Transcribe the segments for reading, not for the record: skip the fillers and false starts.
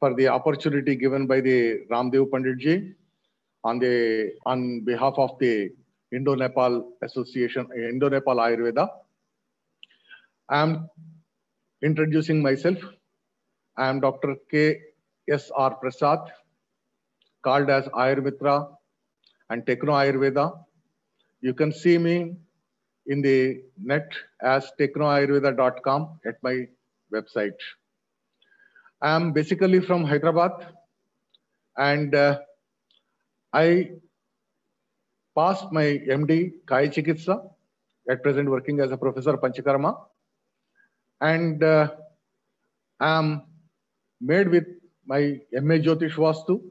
for the opportunity given by the Ramdev Pandit ji on behalf of the Indo-Nepal Association, Indo-Nepal Ayurveda. I am introducing myself. I am Dr. K.S.R. Prasad, called as Ayurmitra and Techno Ayurveda. You can see me in the net as technoayurveda.com at my website. I am basically from Hyderabad, and I passed my MD Kaya Chikitsa, at present working as a professor Panchakarma, and I am made with my MA Jyotish Vastu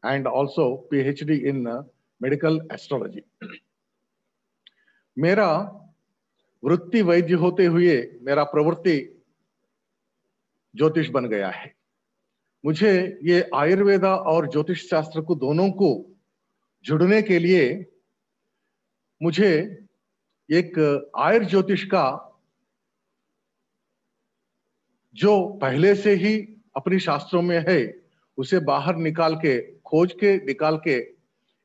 and also PhD in medical astrology. मेरा वृत्ति वैद्य होते हुए मेरा प्रवृत्ति ज्योतिष बन गया है। मुझे ये आयुर्वेदा और ज्योतिष शास्त्र को दोनों को जुड़ने के लिए मुझे एक आयुर ज्योतिष का जो पहले से ही अपनी शास्त्रों में है उसे बाहर निकाल के खोज के निकाल के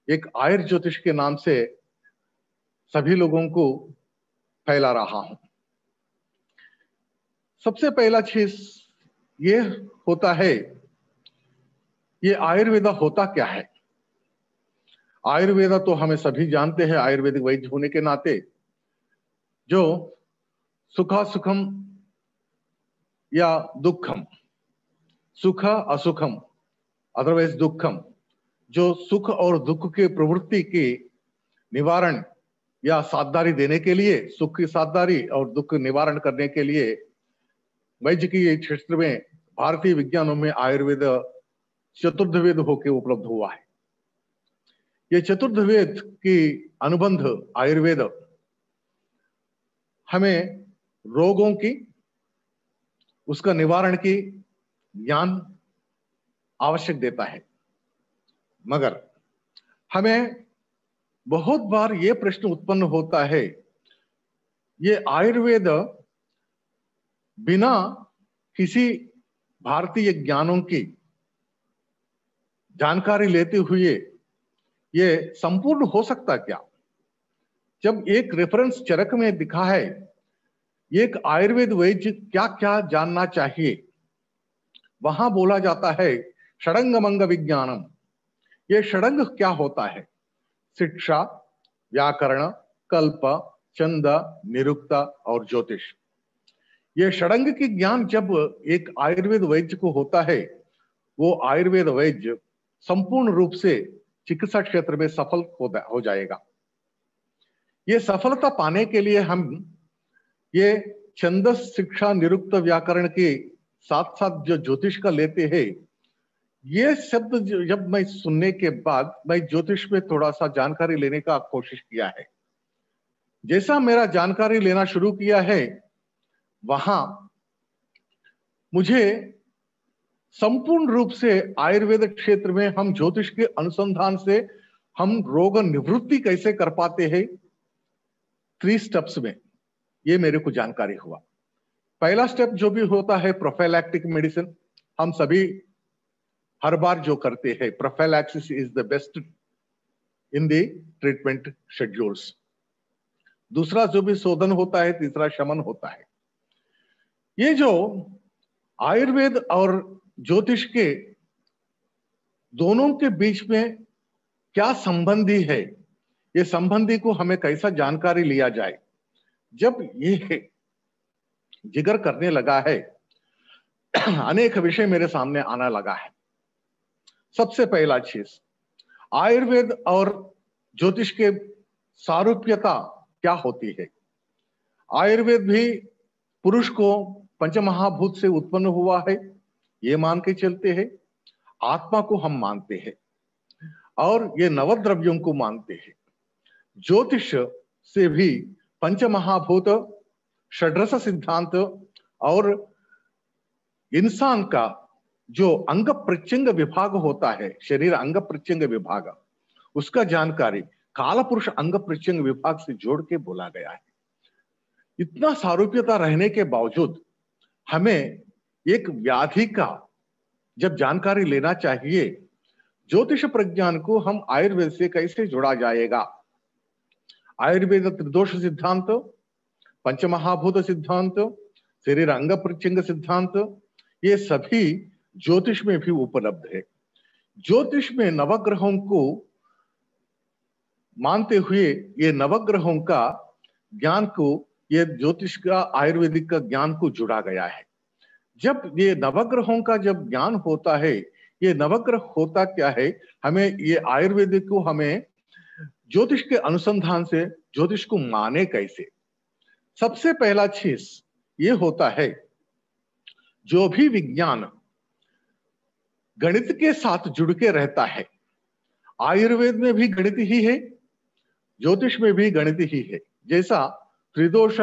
एक आयुर ज्योतिष के नाम से सभी लोगों को फैला रहा हूं। सबसे पहला चीज ये होता है, ये आयुर्वेदा होता क्या है? आयुर्वेदा तो हमें सभी जानते हैं, आयुर्वेदिक वैद्य होने के नाते, जो सुखा सुखम या दुखम, सुख असुखम अदरवाइज दुखम, जो सुख और दुख के प्रवृत्ति के निवारण या साधदारी देने के लिए, सुख की साधदारी और दुख निवारण करने के लिए वैद्य की क्षेत्र में भारतीय विज्ञानों में आयुर्वेद चतुर्थ वेद होकर उपलब्ध हुआ है। ये चतुर्थ वेद की अनुबंध आयुर्वेद हमें रोगों की, उसका निवारण की ज्ञान आवश्यक देता है। मगर हमें बहुत बार ये प्रश्न उत्पन्न होता है, ये आयुर्वेद बिना किसी भारतीय ज्ञानों की जानकारी लेते हुए ये संपूर्ण हो सकता क्या? जब एक रेफरेंस चरक में दिखा है, एक आयुर्वेद वैद्य क्या क्या जानना चाहिए, वहां बोला जाता है षडंगमंग विज्ञानम। ये षडंग क्या होता है? शिक्षा, व्याकरण, कल्प, छंद, निरुक्त और ज्योतिष। ये षडंग की ज्ञान जब एक आयुर्वेद वैद्य को होता है, वो आयुर्वेद वैद्य संपूर्ण रूप से चिकित्सा क्षेत्र में सफल हो जाएगा। ये सफलता पाने के लिए हम ये छंदस, शिक्षा, निरुक्त, व्याकरण के साथ साथ जो ज्योतिष का लेते हैं, ये शब्द जब मैं सुनने के बाद मैं ज्योतिष में थोड़ा सा जानकारी लेने का कोशिश किया है। जैसा मेरा जानकारी लेना शुरू किया है, वहां मुझे संपूर्ण रूप से आयुर्वेद क्षेत्र में हम ज्योतिष के अनुसंधान से हम रोग निवृत्ति कैसे कर पाते हैं, 3 स्टेप्स में ये मेरे को जानकारी हुआ। पहला स्टेप जो भी होता है प्रोफाइलैक्टिक मेडिसिन, हम सभी हर बार जो करते हैं, prophylaxis is the best in the treatment schedules. दूसरा जो भी शोधन होता है, तीसरा शमन होता है। ये जो आयुर्वेद और ज्योतिष के दोनों के बीच में क्या संबंधी है, ये संबंधी को हमें कैसा जानकारी लिया जाए, जब ये जिक्र करने लगा है अनेक विषय मेरे सामने आना लगा है। सबसे पहला चीज, आयुर्वेद और ज्योतिष के सारूप्यता क्या होती है? आयुर्वेद भी पुरुष को पंचमहाभूत से उत्पन्न हुआ है, ये मान के चलते हैं। आत्मा को हम मानते हैं और ये नवद्रव्यों को मानते हैं। ज्योतिष से भी पंचमहाभूत, षड्रस सिद्धांत और इंसान का जो अंग प्रत्यंग विभाग होता है, शरीर अंग प्रत्यंग विभाग, उसका जानकारी काल पुरुष अंग प्रत्यंग विभाग से जोड़ के बोला गया है। इतना सारूप्यता रहने के बावजूद हमें एक व्याधि का जब जानकारी लेना चाहिए ज्योतिष प्रज्ञान को हम आयुर्वेद से कैसे जोड़ा जाएगा। आयुर्वेद त्रिदोष सिद्धांत, पंचमहाभूत सिद्धांत, शरीर अंग प्रत्यंग सिद्धांत, ये सभी ज्योतिष में भी उपलब्ध है। ज्योतिष में नवग्रहों को मानते हुए ये नवग्रहों का ज्ञान को, ये ज्योतिष का आयुर्वेदिक का ज्ञान को जुड़ा गया है। जब ये नवग्रहों का जब ज्ञान होता है, ये नवग्रह होता क्या है, हमें ये आयुर्वेदिक को हमें ज्योतिष के अनुसंधान से ज्योतिष को माने कैसे। सबसे पहला चीज ये होता है, जो भी विज्ञान गणित के साथ जुड़ के रहता है, आयुर्वेद में भी गणित ही है, ज्योतिष में भी गणित ही है। जैसा त्रिदोष,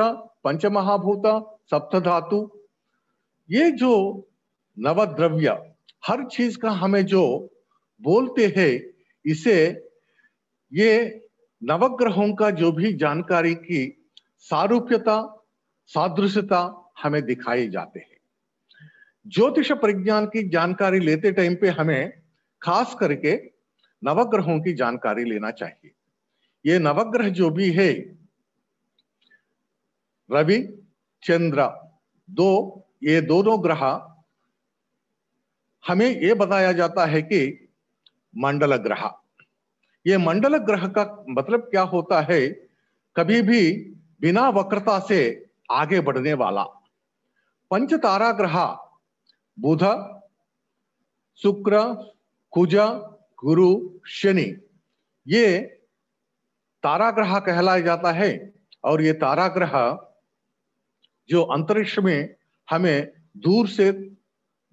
पंचमहाभूत, सप्तधातु, ये जो नवद्रव्य हर चीज का हमें जो बोलते हैं, इसे ये नवग्रहों का जो भी जानकारी की सारूप्यता, सादृश्यता हमें दिखाई जाते हैं। ज्योतिष प्रज्ञान की जानकारी लेते टाइम पे हमें खास करके नवग्रहों की जानकारी लेना चाहिए। ये नवग्रह जो भी है, रवि, चंद्र, ये दोनों ग्रह, हमें ये बताया जाता है कि मंडल ग्रह। ये मंडल ग्रह का मतलब क्या होता है, कभी भी बिना वक्रता से आगे बढ़ने वाला। पंच तारा ग्रह बुध, शुक्र, कुज, गुरु, शनि, ये तारा ग्रह कहलाया जाता है। और ये तारा ग्रह जो अंतरिक्ष में हमें दूर से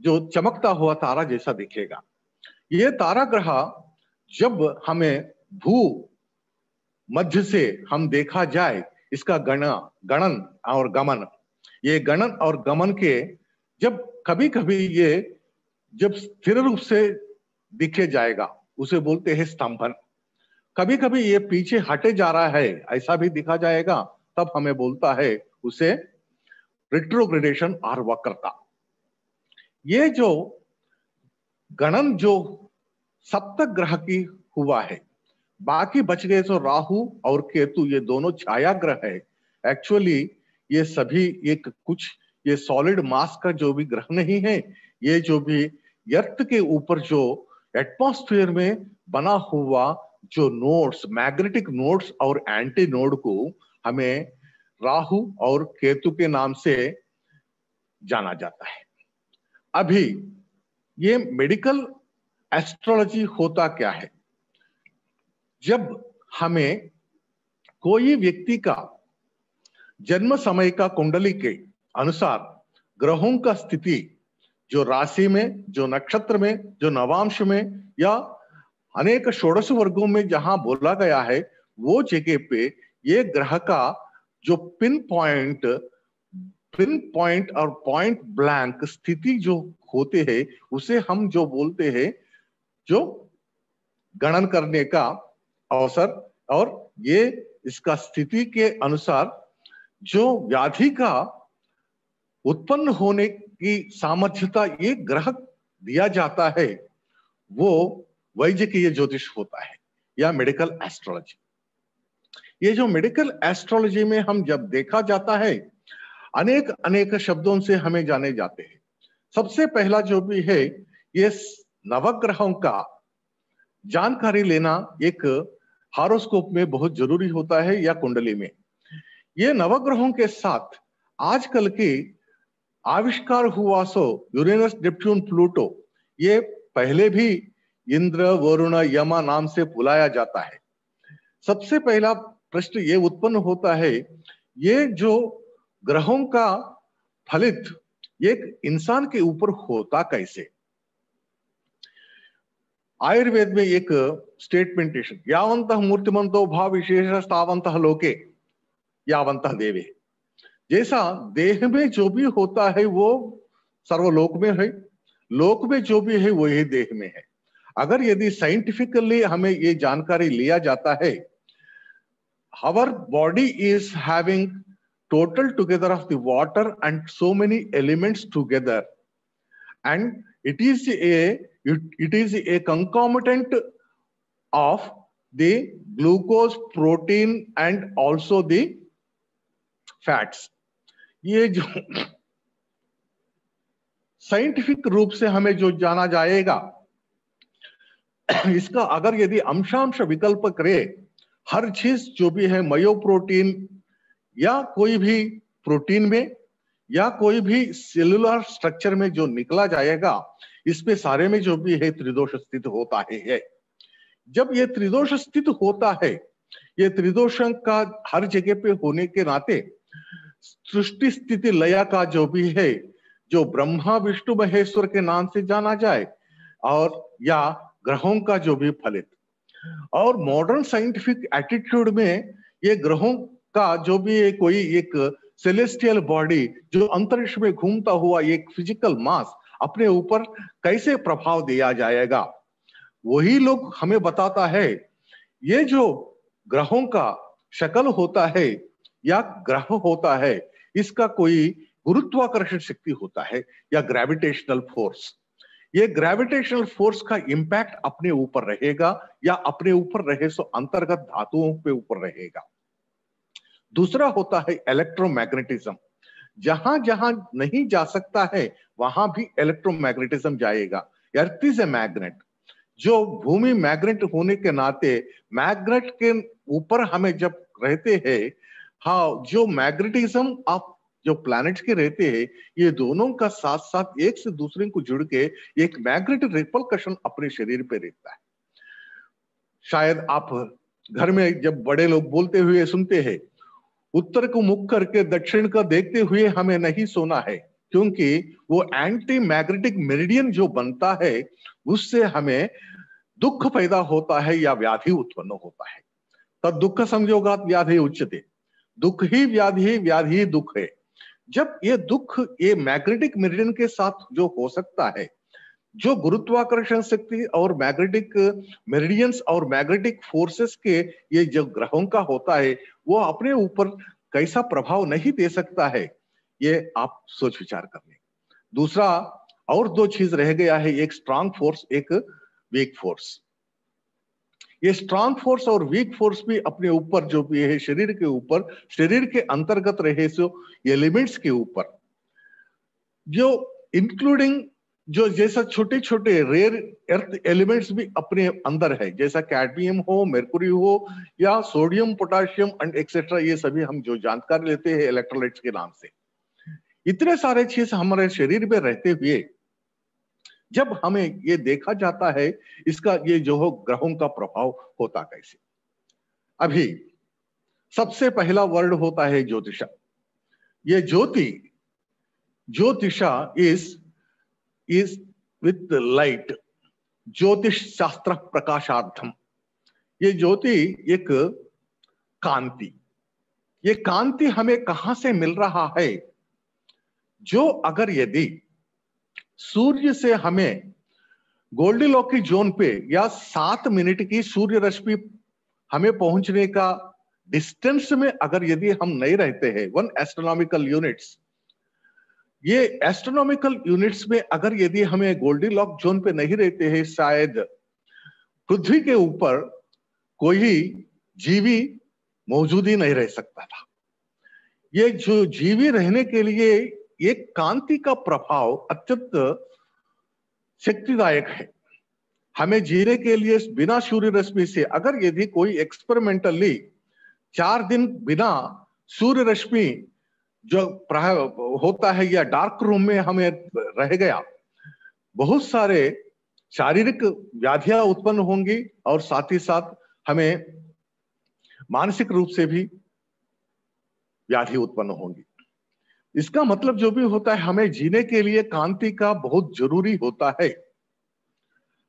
जो चमकता हुआ तारा जैसा दिखेगा, ये तारा ग्रह जब हमें भू मध्य से हम देखा जाए, इसका गणन और गमन, ये गणन और गमन के जब कभी कभी ये जब स्थिर रूप से दिखे जाएगा, उसे बोलते हैं स्तंभन। कभी कभी ये पीछे हटे जा रहा है, ऐसा भी दिखा जाएगा, तब हमें बोलता है उसे रिट्रोग्रेडेशन और वक्रता। ये जो गणन जो सप्त ग्रह की हुआ है, बाकी बच गए तो राहु और केतु, ये दोनों छाया ग्रह है। एक्चुअली ये सभी एक कुछ ये सॉलिड मास का जो भी ग्रह नहीं है, ये जो भी अर्थ के ऊपर जो एटमॉस्फेयर में बना हुआ जो नोड्स, मैग्नेटिक नोड्स और एंटी नोड को हमें राहु और केतु के नाम से जाना जाता है। अभी ये मेडिकल एस्ट्रोलॉजी होता क्या है, जब हमें कोई व्यक्ति का जन्म समय का कुंडली के अनुसार ग्रहों का स्थिति जो राशि में, जो नक्षत्र में, जो नवांश में या अनेक षोडश वर्गों में जहां बोला गया है, वो जगह पे ये ग्रह का जो पिन पॉइंट और पॉइंट ब्लैंक स्थिति जो होते हैं, उसे हम जो बोलते हैं जो गणन करने का अवसर। और ये इसका स्थिति के अनुसार जो व्याधि का उत्पन्न होने की सामर्थ्यता ये ग्रह दिया जाता है, वो वैद्यकीय ज्योतिष होता है या मेडिकल एस्ट्रोलॉजी। ये जो मेडिकल एस्ट्रोलॉजी में हम जब देखा जाता है, अनेक अनेक शब्दों से हमें जाने जाते हैं। सबसे पहला जो भी है, ये नवग्रहों का जानकारी लेना एक हॉरोस्कोप में बहुत जरूरी होता है या कुंडली में। ये नवग्रहों के साथ आजकल के आविष्कार हुआ सो यूरेनस, नेपच्यून, प्लूटो, ये पहले भी इंद्र, वरुण, यमा नाम से बुलाया जाता है। सबसे पहला प्रश्न ये उत्पन्न होता है, ये जो ग्रहों का फलित एक इंसान के ऊपर होता कैसे। आयुर्वेद में एक स्टेटमेंटेशन, यावंतः मूर्तिमंतो भाव विशेष स्थावंतः लोके यावंतः देवे। जैसा देह में जो भी होता है वो सर्वलोक में है, लोक में जो भी है वही देह में है। अगर यदि साइंटिफिकली हमें ये जानकारी लिया जाता है, our body is having total together of the water and so many elements together, and It is a concomitant of the glucose, protein and also the fats. ये जो साइंटिफिक रूप से हमें जो जाना जाएगा, इसका अगर यदि अंशांश विकल्प करें, हर चीज जो भी है मायोप्रोटीन या कोई भी प्रोटीन में या कोई भी सेलुलर स्ट्रक्चर में जो निकला जाएगा, इसमें सारे में जो भी है त्रिदोष स्थित होता है। जब ये त्रिदोष स्थित होता है, ये त्रिदोषों का हर जगह पे होने के नाते सृष्टि स्थिति लय का जो भी है, जो ब्रह्मा विष्णु महेश्वर के नाम से जाना जाए, और या ग्रहों का जो भी फलित, और मॉडर्न साइंटिफिक एटीट्यूड में ये ग्रहों का जो भी है कोई एक सेलेस्टियल बॉडी जो अंतरिक्ष में घूमता हुआ एक फिजिकल मास अपने ऊपर कैसे प्रभाव दिया जाएगा, वही लोग हमें बताता है। ये जो ग्रहों का शक्ल होता है या ग्रह होता है, इसका कोई गुरुत्वाकर्षण शक्ति होता है या ग्रेविटेशनल फोर्स। ये ग्रेविटेशनल फोर्स का इंपैक्ट अपने ऊपर रहेगा या अपने ऊपर रहे सो अंतर्गत धातुओं पे ऊपर रहेगा। दूसरा होता है इलेक्ट्रोमैग्नेटिज्म। जहां जहां नहीं जा सकता है वहां भी इलेक्ट्रोमैग्नेटिज्म जाएगा। Earth is a magnet. जो भूमि मैग्नेट होने के नाते मैग्नेट के ऊपर हमें जब रहते हैं, हाँ, जो मैग्नेटिज्म आप जो प्लैनेट्स के रहते हैं, ये दोनों का साथ साथ एक से दूसरे को जुड़ के एक मैग्नेटिक रिपल्कशन अपने शरीर पे रहता है। शायद आप घर में जब बड़े लोग बोलते हुए सुनते हैं, उत्तर को मुख करके दक्षिण का देखते हुए हमें नहीं सोना है, क्योंकि वो एंटी मैग्नेटिक मेरिडियन जो बनता है उससे हमें दुख पैदा होता है या व्याधि उत्पन्न होता है। तद दुख संयोगात व्याधि उच्यते। दुख ही व्याधि, व्याधि ही दुख है। जब ये दुख ये मैग्नेटिक मेरिडियन के साथ जो हो सकता है, जो गुरुत्वाकर्षण शक्ति और मैग्नेटिक मेरिडियंस और मैग्नेटिक फोर्सेस के ये जो ग्रहों का होता है, वो अपने ऊपर कैसा प्रभाव नहीं दे सकता है, ये आप सोच विचार कर लें। दूसरा और दो चीज रह गया है, एक स्ट्रांग फोर्स, एक वीक फोर्स। ये स्ट्रांग फोर्स और वीक फोर्स भी अपने ऊपर जो भी है शरीर के ऊपर, शरीर के अंतर्गत रहे सो एलिमेंट्स के ऊपर, जो इंक्लूडिंग जो जैसा छोटे छोटे रेयर अर्थ एलिमेंट्स भी अपने अंदर है, जैसा कैडमियम हो, मेर्कुरी हो या सोडियम, पोटाशियम एंड एक्सेट्रा, ये सभी हम जो जानकारी लेते हैं इलेक्ट्रोलाइट्स के नाम से। इतने सारे चीज हमारे शरीर में रहते हुए जब हमें ये देखा जाता है, इसका ये जो हो ग्रहों का प्रभाव होता कैसे। अभी सबसे पहला वर्ड होता है ज्योतिषा। ये ज्योतिषा is with the light, ज्योतिष शास्त्र प्रकाशार्थम। ये ज्योति एक कांति, ये कांति हमें कहां से मिल रहा है, जो अगर यदि सूर्य से हमें गोल्डीलॉकी जोन पे या 7 मिनट की सूर्य रश्मि हमें पहुंचने का डिस्टेंस में अगर यदि हम नहीं रहते हैं, 1 एस्ट्रोनॉमिकल यूनिट्स, ये एस्ट्रोनॉमिकल यूनिट्स में अगर यदि हमें गोल्डीलॉक जोन पे नहीं रहते हैं, शायद पृथ्वी के ऊपर कोई जीवी मौजूद ही नहीं रह सकता था। ये जो जीवी रहने के लिए एक कांति का प्रभाव अत्यंत शक्तिदायक है। हमें जीने के लिए बिना सूर्य रश्मि से अगर यदि कोई एक्सपेरिमेंटली 4 दिन बिना सूर्य रश्मि जो होता है या डार्क रूम में हमें रह गया, बहुत सारे शारीरिक व्याधियां उत्पन्न होंगी और साथ ही साथ हमें मानसिक रूप से भी व्याधि उत्पन्न होंगी। इसका मतलब जो भी होता है, हमें जीने के लिए कांति का बहुत जरूरी होता है।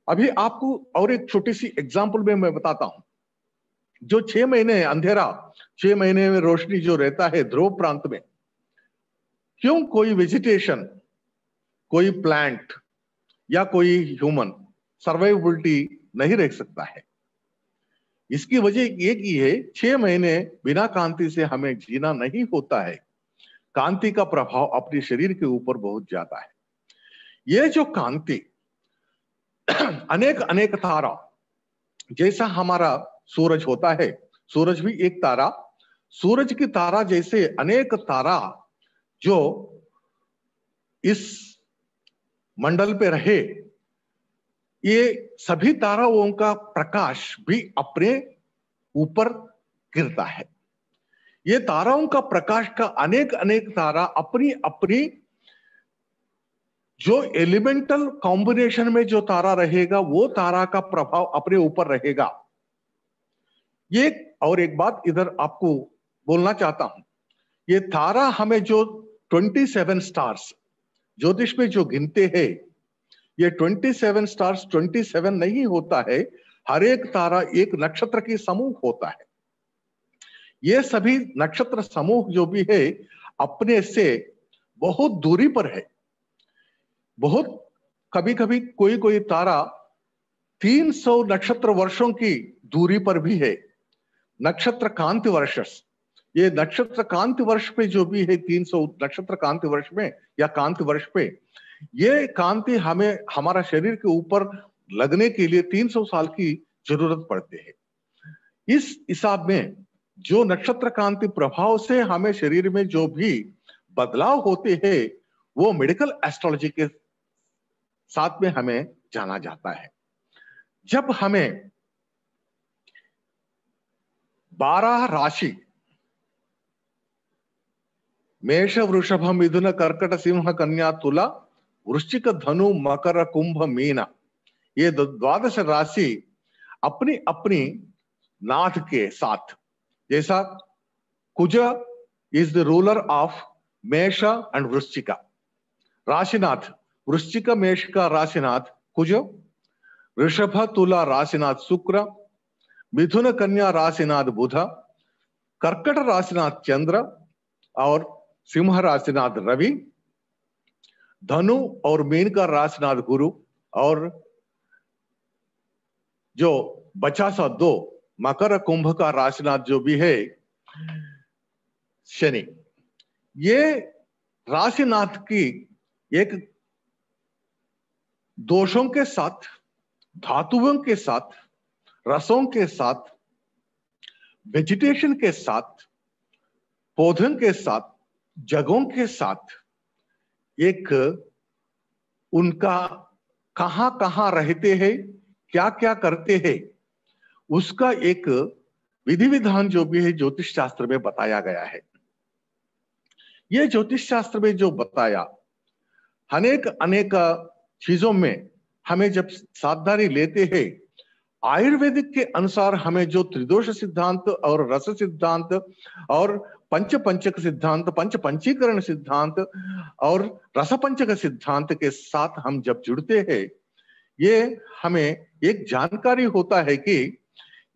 अभी आपको और एक छोटी सी एग्जांपल में मैं बताता हूं। जो 6 महीने अंधेरा, 6 महीने में रोशनी जो रहता है ध्रुव प्रांत में, क्यों कोई वेजिटेशन, कोई प्लांट या कोई ह्यूमन सर्वाइवेबिलिटी नहीं रह सकता है? इसकी वजह एक ही है, 6 महीने बिना कांति से हमें जीना नहीं होता है। कांति का प्रभाव अपने शरीर के ऊपर बहुत ज्यादा है। ये जो कांति अनेक अनेक तारा, जैसा हमारा सूरज होता है, सूरज भी एक तारा, सूरज की तारा जैसे अनेक तारा जो इस मंडल पे रहे, ये सभी ताराओं का प्रकाश भी अपने ऊपर गिरता है। ये ताराओं का प्रकाश का अनेक अनेक तारा अपनी अपनी जो एलिमेंटल कॉम्बिनेशन में जो तारा रहेगा वो तारा का प्रभाव अपने ऊपर रहेगा। ये और एक बात इधर आपको बोलना चाहता हूं, ये तारा हमें जो 27 स्टार्स ज्योतिष में जो गिनते हैं, ये 27 स्टार्स 27 नहीं होता है, हर एक तारा एक नक्षत्र की समूह होता है। ये सभी नक्षत्र समूह जो भी है अपने से बहुत दूरी पर है। बहुत कभी कभी कोई कोई तारा 300 नक्षत्र वर्षों की दूरी पर भी है। नक्षत्र कांति वर्ष, ये नक्षत्र कांति वर्ष पे जो भी है 300 नक्षत्र कांति वर्ष में या कांति वर्ष पे, ये कांति हमें हमारा शरीर के ऊपर लगने के लिए 300 साल की जरूरत पड़ती है। इस हिसाब में जो नक्षत्र कांति प्रभाव से हमें शरीर में जो भी बदलाव होते हैं वो मेडिकल एस्ट्रोलॉजी के साथ में हमें जाना जाता है। जब हमें 12 राशि मेष वृषभ मिथुन कर्कट सिंह कन्या तुला वृश्चिक धनु मकर कुंभ मीन, ये 12 राशि अपनी अपनी नाथ के साथ, जैसा कुज इज द रूलर ऑफ मेष एंड वृश्चिका, राशिनाथ वृश्चिक मेष का राशिनाथ कुज, ऋषभ तुला राशिनाथ शुक्र, मिथुन कन्या राशिनाथ बुध, कर्कट राशिनाथ चंद्र और सिंह राशिनाथ रवि, धनु और मीन का राशिनाथ गुरु, और जो बचा सा 2 मकर कुंभ का राशिनाथ जो भी है शनि। ये राशिनाथ की एक दोषों के साथ, धातुओं के साथ, रसों के साथ, वेजिटेशन के साथ, पौधों के साथ, जगहों के साथ एक उनका कहां कहां रहते हैं, क्या क्या करते हैं, उसका एक विधि विधान जो भी है ज्योतिष शास्त्र में बताया गया है। ये ज्योतिष शास्त्र में जो बताया अनेक अनेक चीजों में हमें जब सावधानी लेते हैं, आयुर्वेदिक के अनुसार हमें जो त्रिदोष सिद्धांत और रस सिद्धांत और पंचक सिद्धांत, पंच पंचीकरण सिद्धांत और रस पंचक सिद्धांत के साथ हम जब जुड़ते हैं, ये हमें एक जानकारी होता है कि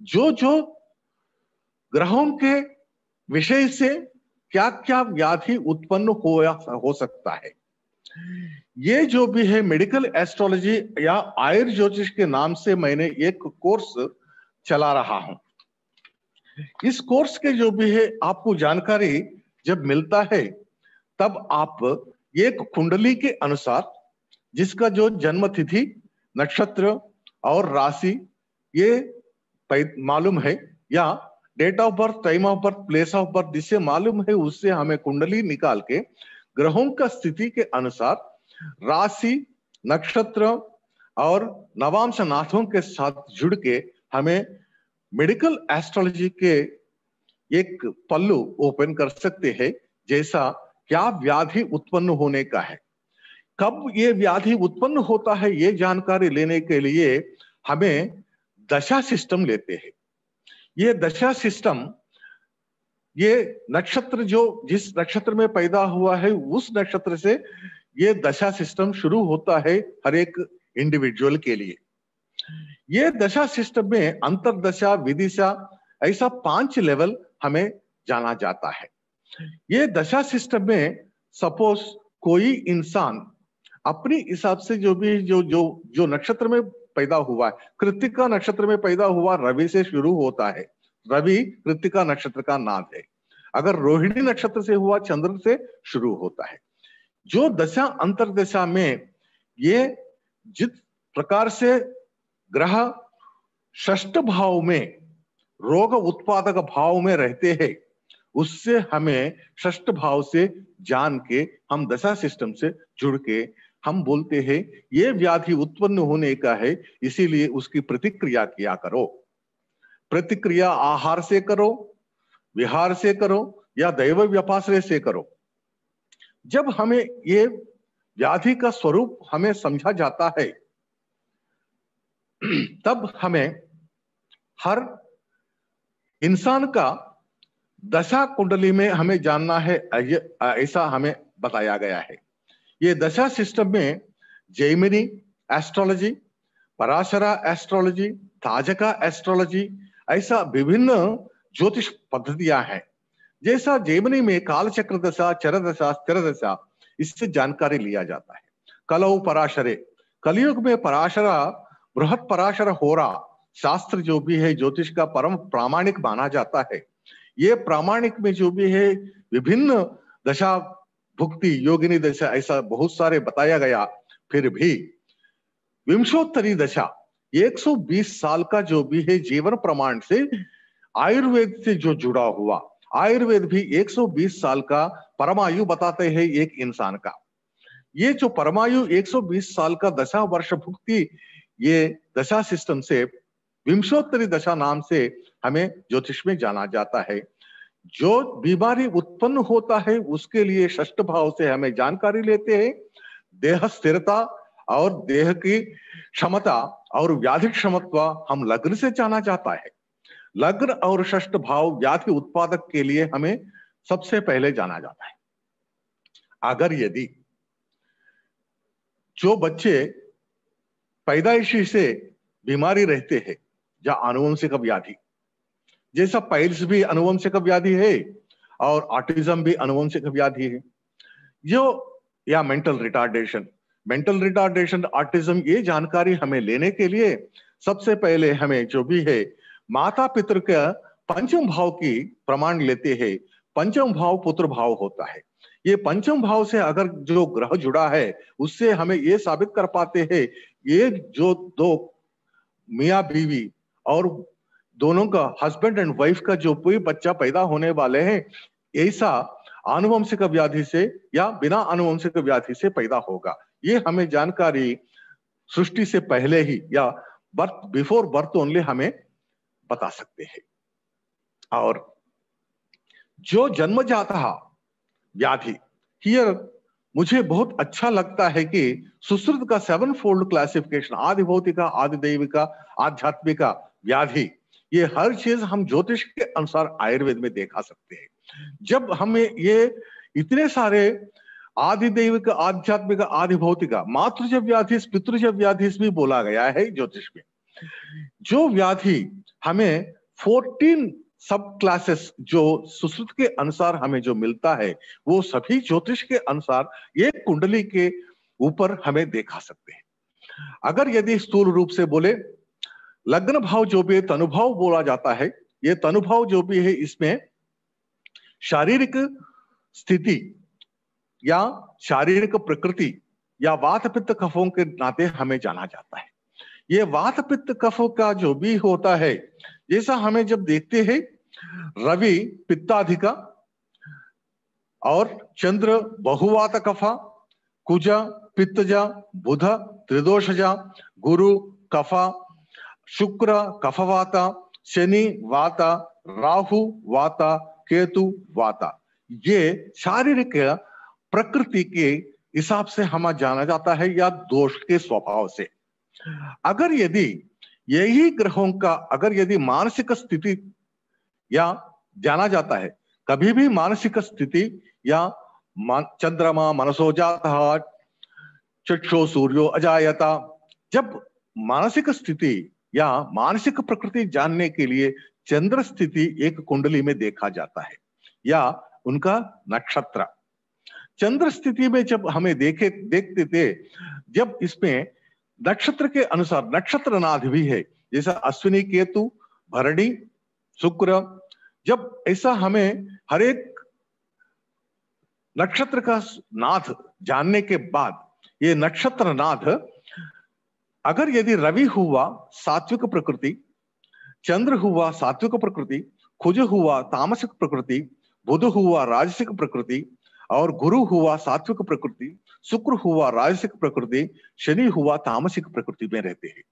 जो जो ग्रहों के विषय से क्या क्या व्याधि उत्पन्न हो सकता है। ये जो भी है मेडिकल एस्ट्रोलॉजी या आयुर्वेद ज्योतिष के नाम से मैंने एक कोर्स चला रहा हूं। इस कोर्स के जो भी है आपको जानकारी जब मिलता है तब आप एक कुंडली के अनुसार जिसका जो जन्म तिथि, नक्षत्र और राशि ये मालूम है, या date of birth, time of birth, place of birth जिससे मालूम है, उससे हमें कुंडली निकाल के ग्रहों का स्थिति के अनुसार राशि, नक्षत्र और नवांश नाथों के साथ जुड़ के हमें मेडिकल एस्ट्रोलॉजी के एक पल्लू ओपन कर सकते हैं। जैसा क्या व्याधि उत्पन्न होने का है, कब ये व्याधि उत्पन्न होता है, ये जानकारी लेने के लिए हमें दशा सिस्टम लेते हैं। ये दशा सिस्टम, ये नक्षत्र जो जिस नक्षत्र में पैदा हुआ है उस नक्षत्र से ये दशा सिस्टम शुरू होता है हर एक इंडिविजुअल के लिए। ये दशा सिस्टम में अंतरदशा, विदिशा, ऐसा 5 लेवल हमें जाना जाता है। ये दशा सिस्टम में सपोज कोई इंसान अपनी हिसाब से जो भी जो नक्षत्र में पैदा हुआ है, कृत्तिका नक्षत्र में पैदा हुआ रवि से शुरू होता है, रवि कृत्तिका नक्षत्र का नाम है। अगर रोहिणी नक्षत्र से हुआ चंद्र से शुरू होता है। जो दशा अंतरदशा में ये जिस प्रकार से ग्रह षष्ठ भाव में रोग उत्पादक भाव में रहते हैं, उससे हमें षष्ठ भाव से जान के हम दशा सिस्टम से जुड़ के हम बोलते हैं ये व्याधि उत्पन्न होने का है, इसीलिए उसकी प्रतिक्रिया किया करो। प्रतिक्रिया आहार से करो, विहार से करो या दैव व्यापाश्रय से करो। जब हमें ये व्याधि का स्वरूप हमें समझा जाता है, तब हमें हर इंसान का दशा कुंडली में हमें जानना है, ऐसा हमें बताया गया है। ये दशा सिस्टम में Jaimini astrology, Parashara astrology, ताजका astrology, ऐसा विभिन्न ज्योतिष पद्धतियां हैं। जैसा जैमिनी में कालचक्र दशा, चर दशा, स्थिर दशा, इससे जानकारी लिया जाता है। कलौ पराशरे, कलयुग में पराशरा, बृहत पराशर होरा शास्त्र जो भी है ज्योतिष का परम प्रामाणिक माना जाता है। ये प्रामाणिक में जो भी है विभिन्न दशा भुक्ति, योगिनी दशा, ऐसा बहुत सारे बताया गया। फिर भी विंशोत्तरी दशा 120 साल का जो भी है जीवन प्रमाण से आयुर्वेद से जो जुड़ा हुआ, आयुर्वेद भी 120 साल का परमायु बताते हैं एक इंसान का। ये जो परमायु 120 साल का दशा वर्ष भुक्ति, ये दशा सिस्टम से विंशोत्तरी दशा नाम से हमें ज्योतिष में जाना जाता है। जो बीमारी उत्पन्न होता है उसके लिए षष्ठ भाव से हमें जानकारी लेते हैं। देह स्थिरता और देह की क्षमता और व्याधि क्षमता हम लग्न से जाना जाता है। लग्न और षष्ठ भाव व्याधि उत्पादक के लिए हमें सबसे पहले जाना जाता है। अगर यदि जो बच्चे पैदाइशी से बीमारी रहते हैं या आनुवंशिक व्याधि, जैसा पाइल्स भी आनुवंशिक व्याधि है और ऑटिज्म भी आनुवंशिक व्याधि है, जो या मेंटल रिटार्डेशन, ऑटिज्म, ये जानकारी हमें लेने के लिए सबसे पहले हमें जो भी है माता पितृ का पंचम भाव की प्रमाण लेते हैं। पंचम भाव पुत्र भाव होता है। ये पंचम भाव से अगर जो ग्रह जुड़ा है उससे हमें ये साबित कर पाते हैं ये जो दो मियां बीवी और दोनों का हस्बैंड एंड वाइफ का जो कोई बच्चा पैदा होने वाले हैं, ऐसा आनुवंशिक व्याधि से या बिना आनुवंशिक व्याधि से पैदा होगा। ये हमें जानकारी सृष्टि से पहले ही या बर्थ बिफोर बर्थ ओनली हमें बता सकते हैं। और जो जन्मजात व्याधि, हियर मुझे बहुत अच्छा लगता है कि सुश्रुत का 7 फोल्ड क्लासिफिकेशन, आदि भौतिका, आदि दैविका, आध्यात्मिका, व्याधि, ये हर चीज हम ज्योतिष के अनुसार आयुर्वेद में देखा सकते हैं। जब हमें ये इतने सारे आदि दैविक, आध्यात्मिक, आदि भौतिका, मातृज व्याधिस, पितृज व्याधिस भी बोला गया है ज्योतिष में। जो व्याधि हमें 14 सब क्लासेस जो सुश्रुत के अनुसार हमें जो मिलता है वो सभी ज्योतिष के अनुसार एक कुंडली के ऊपर हमें देखा सकते हैं। अगर यदि स्थूल रूप से बोले, लग्न भाव जो भी तनुभाव बोला जाता है, ये तनुभाव जो भी है इसमें शारीरिक स्थिति या शारीरिक प्रकृति या वात पित्त कफों के नाते हमें जाना जाता है। ये वात पित्त कफों का जो भी होता है, जैसा हमें जब देखते हैं रवि पित्ताधिका और चंद्र बहुवात कफा, कुजा पित्तजा, बुध त्रिदोषजा, गुरु कफा, शुक्र कफवाता, शनि वाता, राहु वाता, केतु वाता, ये शारीरिक प्रकृति के हिसाब से हमें जाना जाता है या दोष के स्वभाव से। अगर यदि यही ग्रहों का अगर यदि मानसिक स्थिति या जाना जाता है, कभी भी मानसिक स्थिति या चंद्रमा मनसो जाता चक्षो सूर्यो अजायता, जब मानसिक स्थिति या मानसिक प्रकृति जानने के लिए चंद्र स्थिति एक कुंडली में देखा जाता है या उनका नक्षत्र। चंद्र स्थिति में जब हमें देखते थे, जब इसमें नक्षत्र के अनुसार नक्षत्र नाथ भी है, जैसा अश्विनी केतु भरणी शुक्र, जब ऐसा हमें हर एक नक्षत्र का नाथ जानने के बाद ये नक्षत्र नाथ, अगर यदि रवि हुआ सात्विक प्रकृति, चंद्र हुआ सात्विक प्रकृति, कुज हुआ तामसिक प्रकृति, बुध हुआ राजसिक प्रकृति और गुरु हुआ सात्विक प्रकृति, शुक्र हुआ राजसिक प्रकृति, शनि हुआ तामसिक प्रकृति में रहते हैं।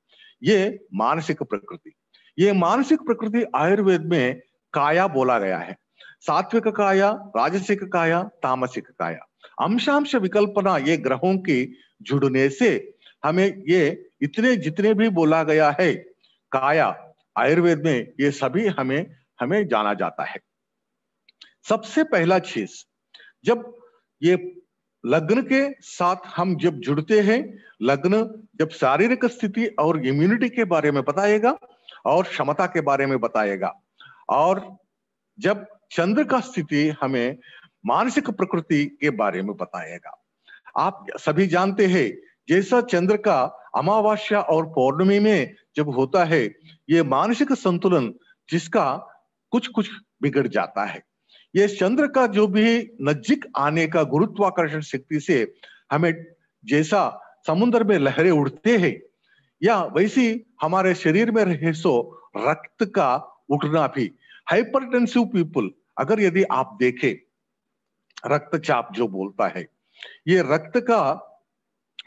ये मानसिक प्रकृति, ये मानसिक प्रकृति आयुर्वेद में काया बोला गया है। सात्विक काया, राजसिक काया, तामसिक काया, अंशांश विकल्पना, ये ग्रहों की जुड़ने से हमें ये इतने जितने भी बोला गया है काया आयुर्वेद में, ये सभी हमें जाना जाता है। सबसे पहला चीज, जब ये लग्न के साथ हम जब जुड़ते हैं, लग्न जब शारीरिक स्थिति और इम्यूनिटी के बारे में बताएगा और क्षमता के बारे में बताएगा, और जब चंद्र का स्थिति हमें मानसिक प्रकृति के बारे में बताएगा। आप सभी जानते हैं, जैसा चंद्र का अमावस्या और पौर्णमी में जब होता है, ये मानसिक संतुलन जिसका कुछ कुछ बिगड़ जाता है। ये चंद्र का जो भी नजदीक आने का गुरुत्वाकर्षण शक्ति से हमें जैसा समुद्र में लहरें उठते हैं, या वैसी हमारे शरीर में रहे सो रक्त का उठना भी। हाइपरटेंसिव पीपल, अगर यदि आप देखें, रक्तचाप जो बोलता है, ये रक्त का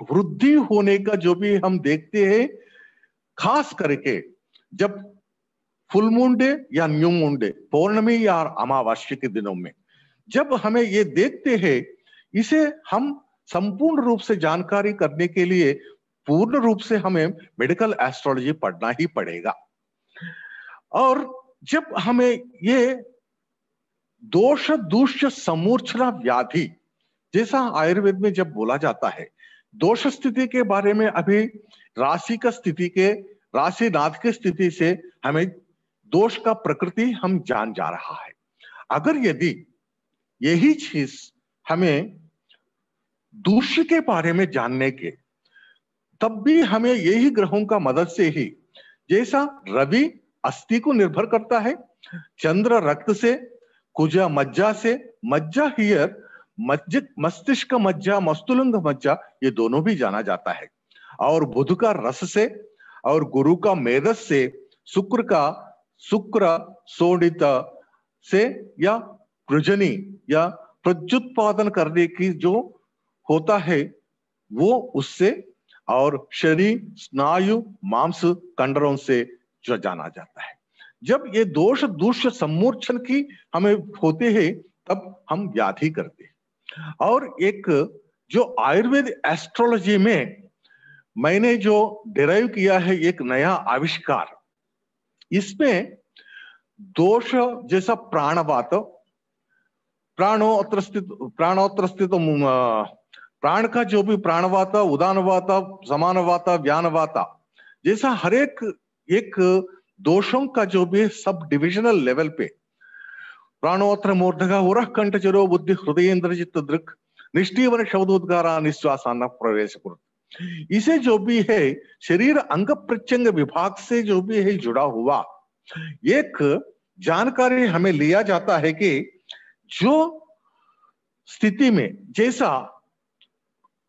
वृद्धि होने का जो भी हम देखते हैं, खास करके जब फुल मून डे या न्यू मून डे, पौर्णमी या अमावस्या के दिनों में जब हमें ये देखते हैं, इसे हम संपूर्ण रूप से जानकारी करने के लिए पूर्ण रूप से हमें मेडिकल एस्ट्रोलॉजी पढ़ना ही पड़ेगा। और जब हमें ये दोष दूष्य समूर्छना व्याधि जैसा आयुर्वेद में जब बोला जाता है, दोष स्थिति के बारे में अभी राशि का स्थिति के, राशिनाथ की स्थिति से हमें दोष का प्रकृति हम जान जा रहा है। अगर यदि यही चीज हमें दूष्य के बारे में जानने के, तब भी हमें यही ग्रहों का मदद से ही, जैसा रवि अस्थि को निर्भर करता है, चंद्र रक्त से, कुजा मज्जा से, मज्जा हियर मस्तिष्क मज्जा, मस्तुलंग मज्जा, ये दोनों भी जाना जाता है, और बुध का रस से, और गुरु का मेदस से, शुक्र का शुक्र सोडित से, या प्रजनी या प्रत्युत्पादन करने की जो होता है वो उससे, और शनि स्नायु मांस कंडरों से जो जाना जाता है। जब ये दोष दूष्य सम्मूर्छन की हमें होते हैं, तब हम व्याधि करते हैं। और एक जो आयुर्वेद एस्ट्रोलॉजी में मैंने जो डिराइव किया है एक नया आविष्कार, इसमें दोष जैसा प्राणवात, प्राणोत्र स्थित प्राण का जो भी प्राणवात, उदानवात, समानवात, व्यानवात, जैसा हर एक दोषों का जो भी सब डिविजनल लेवल पे, प्राणोत्र मूर्धगा उरह कंठ चरो बुद्धि हृदयेन्द्र चित्त दृक् निष्ठीवन शब्दोद्गारा निश्वासान प्रवेश कुरुत, इसे जो भी है शरीर अंग प्रत्यंग विभाग से जो भी है जुड़ा हुआ एक जानकारी हमें लिया जाता है कि जो स्थिति में, जैसा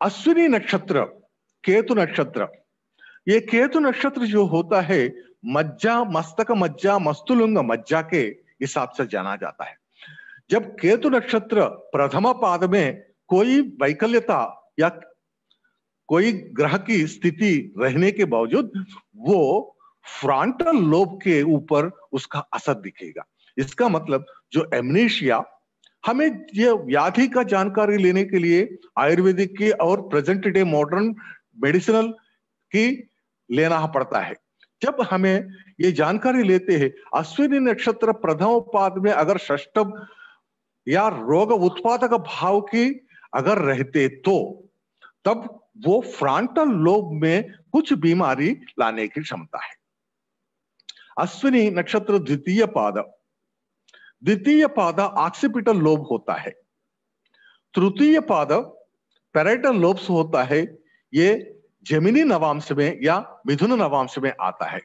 अश्विनी नक्षत्र, केतु नक्षत्र, ये केतु नक्षत्र जो होता है मज्जा, मस्तक मज्जा, मस्तुलुंग मज्जा के हिसाब से जाना जाता है। जब केतु नक्षत्र प्रथम पाद में कोई वैकल्यता या कोई ग्रह की स्थिति रहने के बावजूद वो फ्रंटल लोब के ऊपर उसका असर दिखेगा। इसका मतलब जो एमनेशिया, हमें ये व्याधि का जानकारी लेने के लिए आयुर्वेदिक की और प्रेजेंट डे मॉडर्न मेडिसिनल की लेना पड़ता है। जब हमें ये जानकारी लेते हैं, अश्विनी नक्षत्र प्रथम पाद में अगर षष्ठम या रोग उत्पादक भाव की अगर रहते तो तब वो फ्रंटल लोब में कुछ बीमारी लाने की क्षमता है। अश्विनी नक्षत्र द्वितीय पाद ऑक्सीपिटल लोब होता है, तृतीय पाद पैराइटल लोब्स होता है, ये जेमिनी नवांश में या मिथुन नवांश में आता है।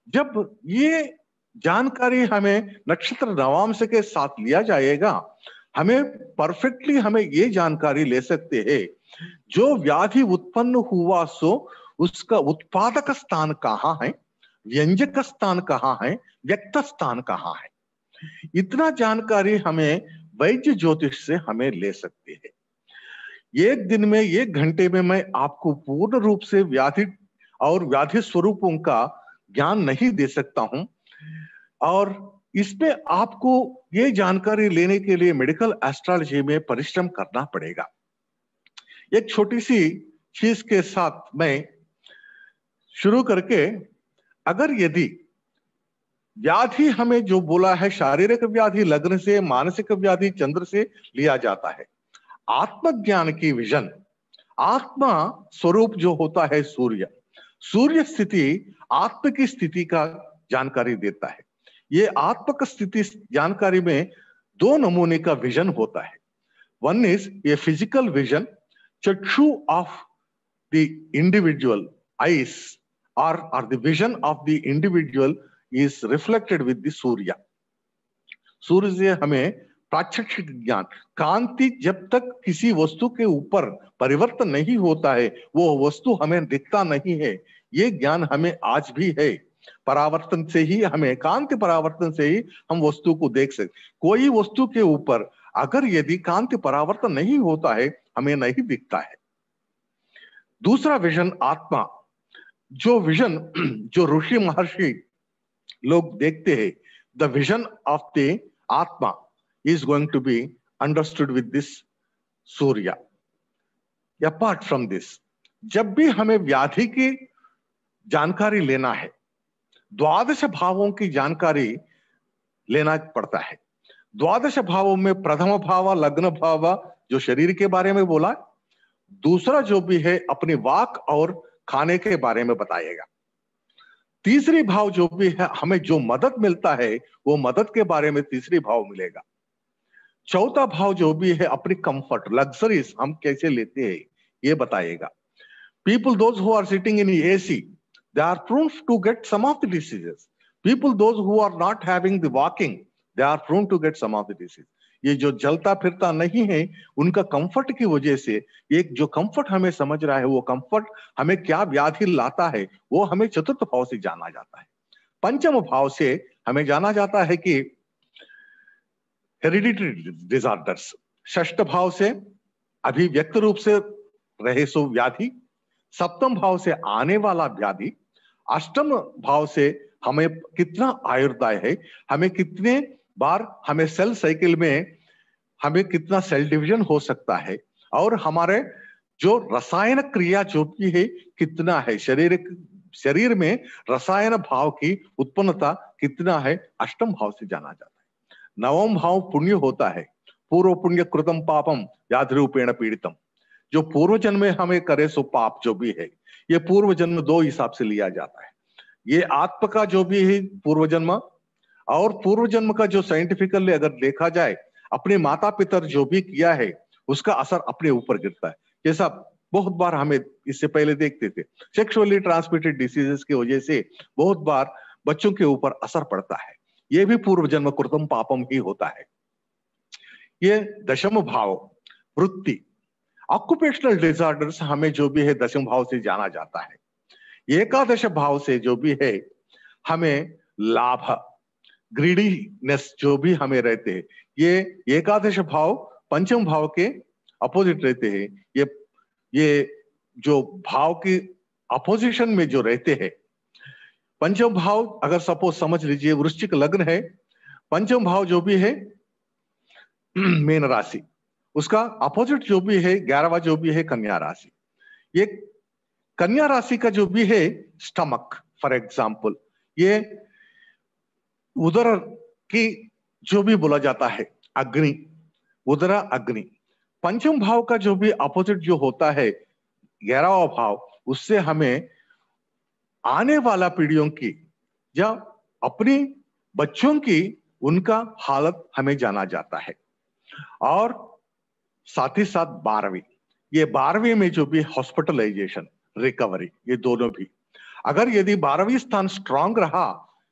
जब ये जानकारी हमें नक्षत्र नवांश के साथ लिया जाएगा, हमें परफेक्टली हमें ये जानकारी ले सकते हैं जो व्याधि उत्पन्न हुआ सो उसका उत्पादक स्थान कहाँ है, व्यंजक स्थान कहाँ है, व्यक्त स्थान कहाँ है। इतना जानकारी हमें वैद्य ज्योतिष से हमें ले सकते हैं। एक दिन में, एक घंटे में मैं आपको पूर्ण रूप से व्याधि और व्याधि स्वरूपों का ज्ञान नहीं दे सकता हूं, और इसमें आपको ये जानकारी लेने के लिए मेडिकल एस्ट्रोलॉजी में परिश्रम करना पड़ेगा। एक छोटी सी चीज के साथ मैं शुरू करके, अगर यदि व्याधि हमें जो बोला है शारीरिक व्याधि लग्न से, मानसिक व्याधि चंद्र से लिया जाता है, आत्मज्ञान की विजन, आत्मा स्वरूप जो होता है सूर्य, सूर्य स्थिति आत्म की स्थिति का जानकारी देता है। ये आत्मक स्थिति जानकारी में दो नमूने का विजन होता है। One is a physical vision, चक्षु ऑफ द इंडिविजुअल आईज और the vision of the individual is reflected with the सूर्य। सूर्य से हमें प्रात्यक्षिक ज्ञान, कांति जब तक किसी वस्तु के ऊपर परिवर्तन नहीं होता है वो वस्तु हमें दिखता नहीं है। ये ज्ञान हमें आज भी है। परावर्तन से ही हमें, कांति परावर्तन से ही हम वस्तु को देख सकते। कोई वस्तु के ऊपर अगर यदि कांति परावर्तन नहीं होता है हमें नहीं दिखता है। दूसरा विजन आत्मा, जो विजन जो ऋषि महर्षि लोग देखते हैं, द विजन ऑफ द आत्मा is going to be understood with this Surya. Apart from this, जब भी हमें व्याधि की जानकारी लेना है, द्वादश भावों की जानकारी लेना पड़ता है। द्वादश भावों में प्रथम भाव लग्न भाव जो शरीर के बारे में बोला, दूसरा जो भी है अपनी वाक और खाने के बारे में बताएगा। तीसरी भाव जो भी है हमें जो मदद मिलता है वो मदद के बारे में तीसरी भाव मिलेगा। चौथा भाव जो भी है अपनी कंफर्ट, लग्जरीज हम कैसे लेते हैं ये बताएगा। People those who are sitting in AC, they are prone to get some of the diseases. People those who are not having the walking, they are prone to get some of the disease. ये जो चलता फिरता नहीं है उनका comfort की वजह से, एक जो कंफर्ट हमें समझ रहा है वो कंफर्ट हमें क्या व्याधि लाता है वो हमें चतुर्थ भाव से जाना जाता है। पंचम भाव से हमें जाना जाता है कि हेरिडिटरी डिसऑर्डर्स, षष्ठ भाव से अभिव्यक्त रूप से रहे सो व्याधि, सप्तम भाव से आने वाला व्याधि, अष्टम भाव से हमें कितना आयुर्दाय है, हमें कितने बार हमें सेल साइकिल में हमें कितना सेल डिवीजन हो सकता है, और हमारे जो रसायन क्रिया जो भी है कितना है, शरीर में रसायन भाव की उत्पन्नता कितना है, अष्टम भाव से जाना जाता है। नवम भाव पुण्य होता है, पूर्व पुण्य कृतम पापम व्याधि रूपेण पीड़ितम, जो पूर्व जन्म में हमें करे सो पाप जो भी है, ये पूर्व जन्म दो हिसाब से लिया जाता है। ये आत्म का जो भी है पूर्व जन्म, और पूर्व जन्म का जो साइंटिफिकली अगर देखा जाए अपने माता पिता जो भी किया है उसका असर अपने ऊपर गिरता है। जैसा बहुत बार हमें इससे पहले देखते थे, सेक्सुअली ट्रांसमिटेड डिसीजेस की वजह से बहुत बार बच्चों के ऊपर असर पड़ता है। ये भी पूर्व जन्म कृतम पापम ही होता है। ये दशम भाव वृत्ति, ऑक्युपेशनल डिसऑर्डर्स हमें जो भी है दशम भाव से जाना जाता है। एकादश भाव से जो भी है हमें लाभ, ग्रीडीनेस जो भी हमें रहते हैं, ये एकादश भाव पंचम भाव के अपोजिट रहते हैं। ये जो भाव की अपोजिशन में जो रहते हैं, पंचम भाव अगर सपोज समझ लीजिए वृश्चिक लग्न है, पंचम भाव जो भी है मीन राशि, उसका अपोजिट जो भी है 11वां जो भी है कन्या राशि। ये कन्या राशि का जो भी है स्टमक फॉर एग्जाम्पल, ये उदर की जो भी बोला जाता है अग्नि, उदरा अग्नि। पंचम भाव का जो भी अपोजिट जो होता है 11वां भाव, उससे हमें आने वाला पीढ़ियों की या अपनी बच्चों की उनका हालत हमें जाना जाता है। और साथ ही साथ 12वीं, ये 12वीं में जो भी हॉस्पिटलाइजेशन रिकवरी, ये दोनों भी अगर यदि 12वीं स्थान स्ट्रांग रहा,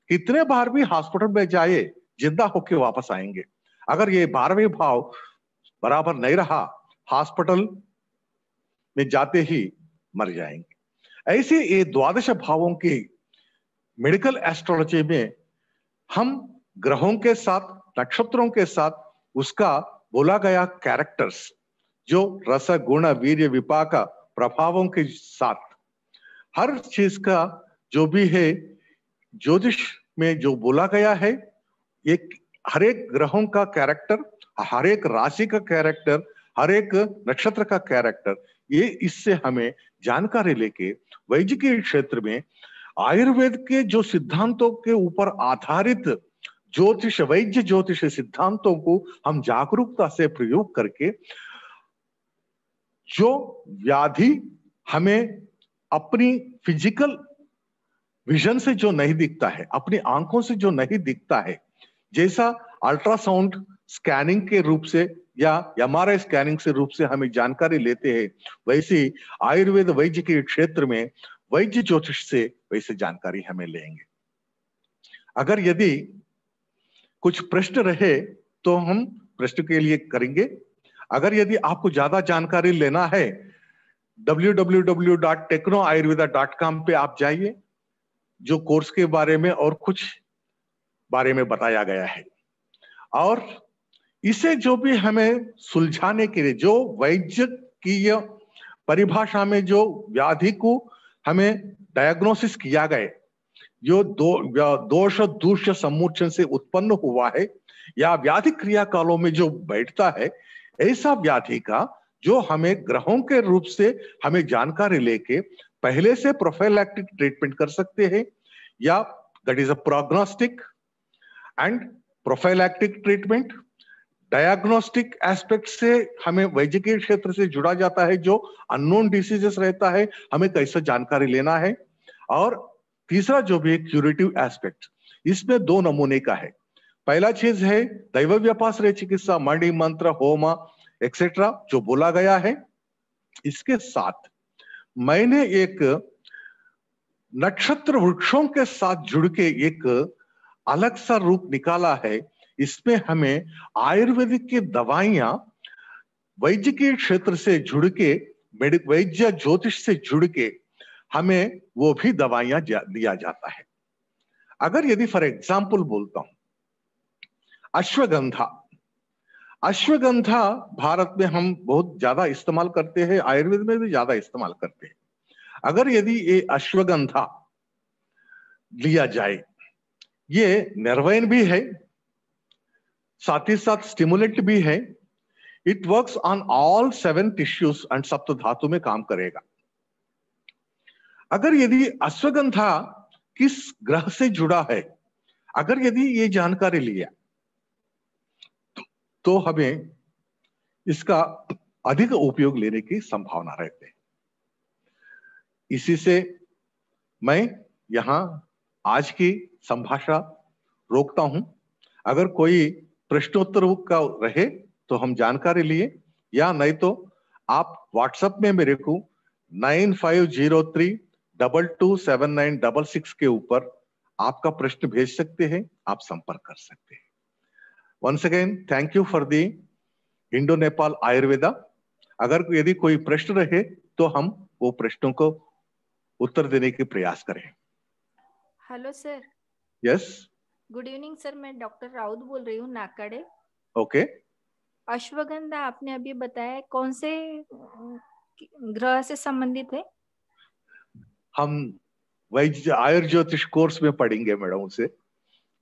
कितने बार भी हॉस्पिटल में जाए जिंदा होके वापस आएंगे। अगर ये 12वीं भाव बराबर नहीं रहा, हॉस्पिटल में जाते ही मर जाएंगे। ऐसे ये द्वादश भावों की मेडिकल एस्ट्रोलॉजी में हम ग्रहों के साथ, नक्षत्रों के साथ उसका बोला गया कैरेक्टर्स, जो रस गुण वीर्य विपाक प्रभावों के साथ हर चीज का जो भी है ज्योतिष में जो बोला गया है, एक हर एक ग्रहों का कैरेक्टर, हर एक राशि का कैरेक्टर, हर एक नक्षत्र का कैरेक्टर, ये इससे हमें जानकारी लेके वैज्ञानिक क्षेत्र में आयुर्वेद के जो सिद्धांतों के ऊपर आधारित ज्योतिष, वैद्य ज्योतिष सिद्धांतों को हम जागरूकता से प्रयोग करके जो व्याधि हमें अपनी फिजिकल विजन से जो नहीं दिखता है, अपनी आंखों से जो नहीं दिखता है, जैसा अल्ट्रासाउंड स्कैनिंग के रूप से या एमआरआई स्कैनिंग से रूप से हमें जानकारी लेते हैं, वैसे आयुर्वेद वैद्य के क्षेत्र में वैद्य ज्योतिष से वैसे जानकारी हमें लेंगे। अगर यदि कुछ प्रश्न रहे तो हम प्रश्न के लिए करेंगे। अगर यदि आपको ज्यादा जानकारी लेना है, www.technoayurveda.com पे आप जाइए, जो कोर्स के बारे में और कुछ बारे में बताया गया है, और इसे जो भी हमें सुलझाने के लिए जो वैद्यकीय परिभाषा में जो व्याधि को हमें डायग्नोसिस किया गया, जो दोष दूष्य सम्मोचन से उत्पन्न हुआ है या व्याधि क्रियाकालों में जो बैठता है, ऐसा व्याधि का जो हमें ग्रहों के रूप से हमें जानकारी लेके पहले से प्रोफाइलैक्टिक ट्रीटमेंट कर सकते हैं, या that is a prognostic and prophylactic treatment. Diagnostic aspect से हमें वैद्यकीय क्षेत्र से जुड़ा जाता है, जो अननोन डिसीजेस रहता है हमें कैसे जानकारी लेना है। और तीसरा जो भी क्यूरेटिव एस्पेक्ट, इसमें दो नमूने का है। पहला चीज है दैव व्यापाश्रय चिकित्सा, मणि मंत्र होम एक्सेट्रा जो बोला गया है। इसके साथ मैंने एक नक्षत्र वृक्षों के साथ जुड़ के एक अलग सा रूप निकाला है। इसमें हमें आयुर्वेदिक की दवाइयां वैद्यकीय क्षेत्र से जुड़ के, वैद्य ज्योतिष से जुड़ के हमें वो भी दवाइयां दिया जाता है। अगर यदि फॉर एग्जाम्पल बोलता हूं, अश्वगंधा, अश्वगंधा भारत में हम बहुत ज्यादा इस्तेमाल करते हैं, आयुर्वेद में भी ज्यादा इस्तेमाल करते हैं। अगर यदि ये अश्वगंधा लिया जाए, ये निर्वयन भी है, साथ ही साथ स्टिमुलेंट भी है। It works on all 7 tissues and सप्त धातु में काम करेगा। अगर यदि अश्वगंधा किस ग्रह से जुड़ा है, अगर यदि ये जानकारी लिया तो हमें इसका अधिक उपयोग लेने की संभावना रहती है। इसी से मैं यहां आज की संभाषण रोकता हूं। अगर कोई प्रश्नोत्तर का रहे तो हम जानकारी लिए, या नहीं तो आप व्हाट्सएप में मेरे को 9503227966 के ऊपर आपका प्रश्न भेज सकते हैं, आप संपर्क कर सकते हैं। Once again thank you for the Indo Nepal Ayurveda. अगर यदि कोई प्रश्न रहे तो हम वो प्रश्नों को उत्तर देने के प्रयास करें। Hello sir. Yes, good evening sir, मैं डॉक्टर राउत बोल रही हूँ, नाकाड़े। ओके। अश्वगंधा आपने अभी बताया, कौन से ग्रह से संबंधित है? हम वैद्य आयुर्ज्योतिष कोर्स में पढ़ेंगे मैडम उसे।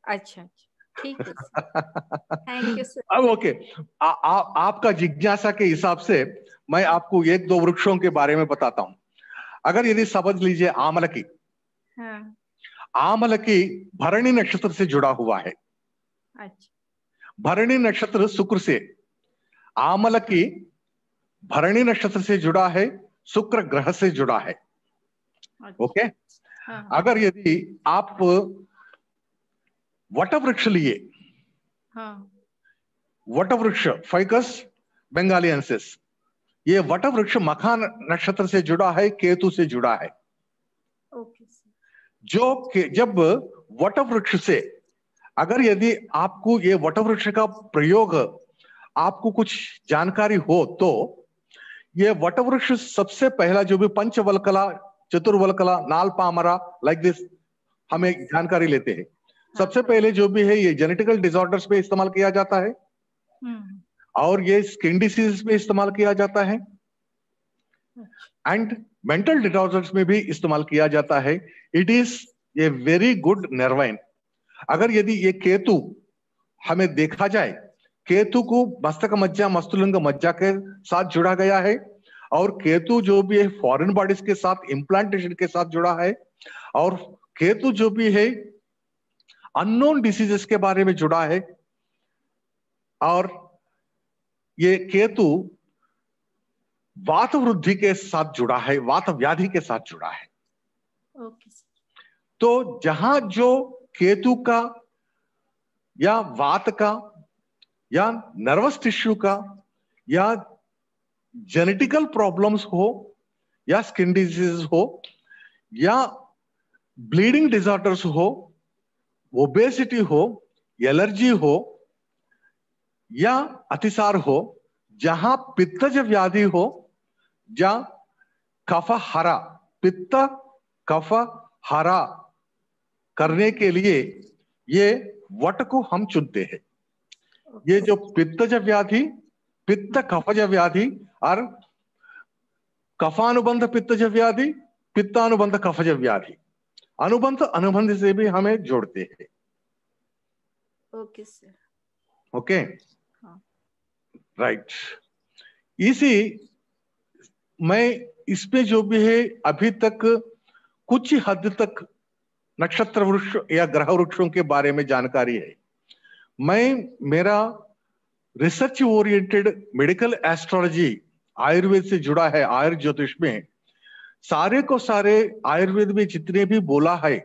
अच्छा, ठीक है, थैंक यू सर। अब ओके, आपका जिज्ञासा के हिसाब से मैं आपको एक दो वृक्षों के बारे में बताता हूं। अगर यदि समझ लीजिए आमलकी, हाँ। आमलकी भरणी नक्षत्र से जुड़ा हुआ है। अच्छा। भरणी नक्षत्र शुक्र से, आमलकी भरणी नक्षत्र से जुड़ा है, शुक्र ग्रह से जुड़ा है। अच्छा। ओके। हाँ। अगर यदि आप वटवृक्ष लिए, हाँ। वटवृक्ष फाइकस बेंगालियंसिस, ये वटवृक्ष मखा नक्षत्र से जुड़ा है, केतु से जुड़ा है। ओके। जो जब वटवृक्ष से, अगर यदि आपको ये वटवृक्ष का प्रयोग आपको कुछ जानकारी हो तो ये वटवृक्ष सबसे पहला जो भी पंचवल्कला, चतुर्वल्कला, नाल पामरा लाइक दिस हमें जानकारी लेते हैं। सबसे पहले जो भी है ये जेनेटिकल डिसऑर्डर्स पे इस्तेमाल किया जाता है और ये स्किन डिसीज पे इस्तेमाल किया जाता है एंड मेंटल डिसऑर्डर्स में भी इस्तेमाल किया जाता है। It is a very good nervine. अगर यदि ये केतु हमें देखा जाए, केतु को मस्तक मज्जा, मस्तुलिंग मज्जा के साथ जुड़ा गया है और केतु जो भी है फॉरेन बॉडीज के साथ, इम्प्लांटेशन के साथ जुड़ा है और केतु जो भी है अननोन डिसीजेस के बारे में जुड़ा है और ये केतु वात वृद्धि के साथ जुड़ा है, वात व्याधि के साथ जुड़ा है। तो जहां जो केतु का या वात का या नर्वस टिश्यू का या जेनेटिकल प्रॉब्लम्स हो या स्किन डिजीज हो या ब्लीडिंग डिसऑर्डर्स हो, ओबेसिटी हो, एलर्जी हो या अतिसार हो, जहां पित्तज व्याधि हो, जहां कफ हरा, पित्त कफ हरा करने के लिए ये वट को हम चुनते हैं। ये जो पित्तज व्याधि, पित्त कफज व्याधि और कफानुबंध पित्तज व्याधि, पित्तानुबंध कफज व्याधि, अनुबंध से भी हमें जोड़ते हैं। Okay sir. Okay, right. इसी मैं इसमें जो भी है अभी तक कुछ हद तक नक्षत्र वृक्ष या ग्रह वृक्षों के बारे में जानकारी है। मेरा research oriented medical astrology Ayurveda से जुड़ा है। आयुर्वेद ज्योतिष में सारे को सारे आयुर्वेद में जितने भी बोला है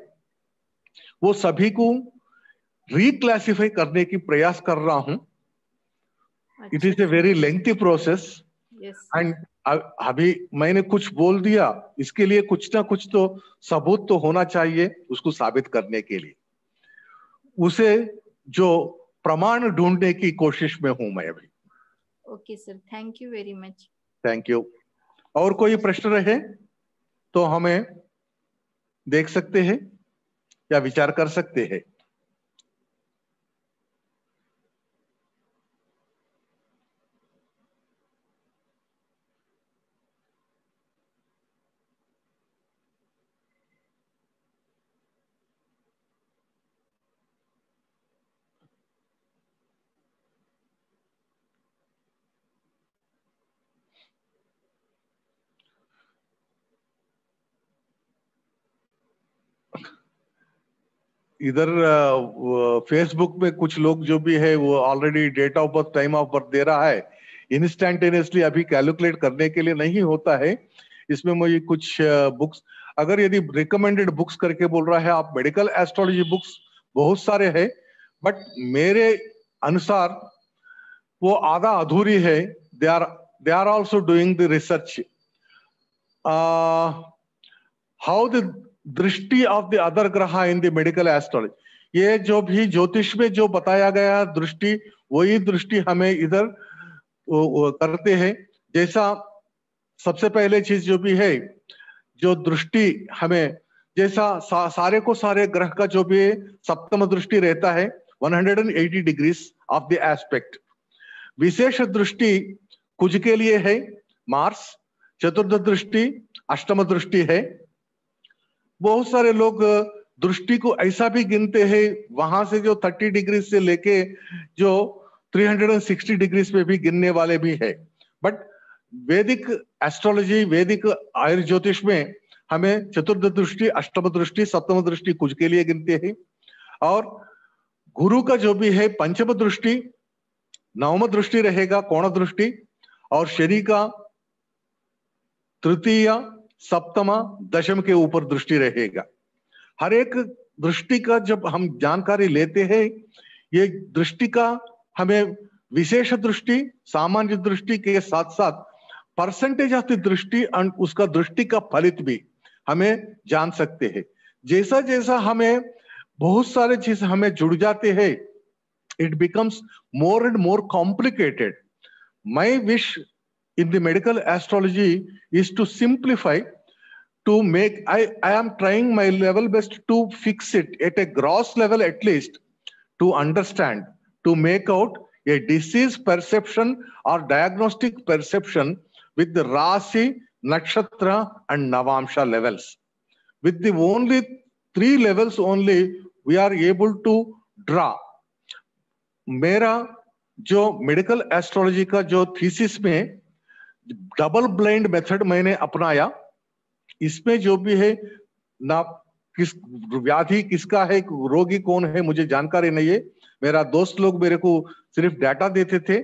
वो सभी को रिक्लासिफाई करने की प्रयास कर रहा हूं। It is a very lengthy process and अभी मैंने कुछ बोल दिया, इसके लिए कुछ ना कुछ तो सबूत तो होना चाहिए उसको साबित करने के लिए। उसे जो प्रमाण ढूंढने की कोशिश में हूं मैं अभी। Okay sir, thank you very much. Thank you. और कोई प्रश्न रहे तो हमें देख सकते हैं या विचार कर सकते हैं। इधर फेसबुक में कुछ लोग जो भी है वो already date of birth, time of birth दे रहा है। इंस्टेंटेनियसली अभी कैलकुलेट करने के लिए नहीं होता है। इसमें मुझे कुछ बुक्स, अगर यदि रिकमेंडेड बुक्स करके बोल रहा है आप, मेडिकल एस्ट्रोलॉजी बुक्स बहुत सारे हैं, बट मेरे अनुसार वो आधा अधूरी है। They are also doing the research how the दृष्टि ऑफ द अदर ग्रह इन द मेडिकल एस्ट्रोलॉजी। ये जो भी ज्योतिष में जो बताया गया दृष्टि, वही दृष्टि हमें इधर करते हैं। जैसा सबसे पहले चीज जो भी है, जो दृष्टि हमें, जैसा सारे को सारे ग्रह का जो भी सप्तम दृष्टि रहता है 180 डिग्रीज ऑफ द एस्पेक्ट। विशेष दृष्टि कुछ के लिए है मार्स, चतुर्थ दृष्टि अष्टम दृष्टि है। बहुत सारे लोग दृष्टि को ऐसा भी गिनते हैं, वहां से जो 30 डिग्री से लेके जो 360 डिग्री पे भी गिनने वाले भी है। बट वैदिक एस्ट्रोलॉजी, वैदिक आयुर्वेद ज्योतिष में हमें चतुर्थ दृष्टि, अष्टम दृष्टि, सप्तम दृष्टि कुछ के लिए गिनते हैं। और गुरु का जो भी है पंचम दृष्टि, नवम दृष्टि रहेगा कोण दृष्टि, और शनि का तृतीय, सप्तम, दशम के ऊपर दृष्टि रहेगा। हर एक दृष्टि का जब हम जानकारी लेते हैं, ये दृष्टि का हमें विशेष दृष्टि, सामान्य दृष्टि के साथ साथ परसेंटेज ऑफ द दृष्टि और उसका दृष्टि का फलित भी हमें जान सकते हैं। जैसा जैसा हमें बहुत सारे चीज हमें जुड़ जाते हैं, it becomes more and more complicated. My wish in the medical astrology is to simplify, to make, I am trying my level best to fix it at a gross level at least, to understand, to make out a disease perception or diagnostic perception with the Rasi, Nakshatra and Navamsha levels. With the only 3 levels only, we are able to draw. मेरा जो medical astrology का जो thesis में double blind method मैंने अपनाया, इसमें जो भी है ना, किस व्याधि किसका है, रोगी कौन है, मुझे जानकारी नहीं है। मेरा दोस्त लोग मेरे को सिर्फ डाटा देते थे,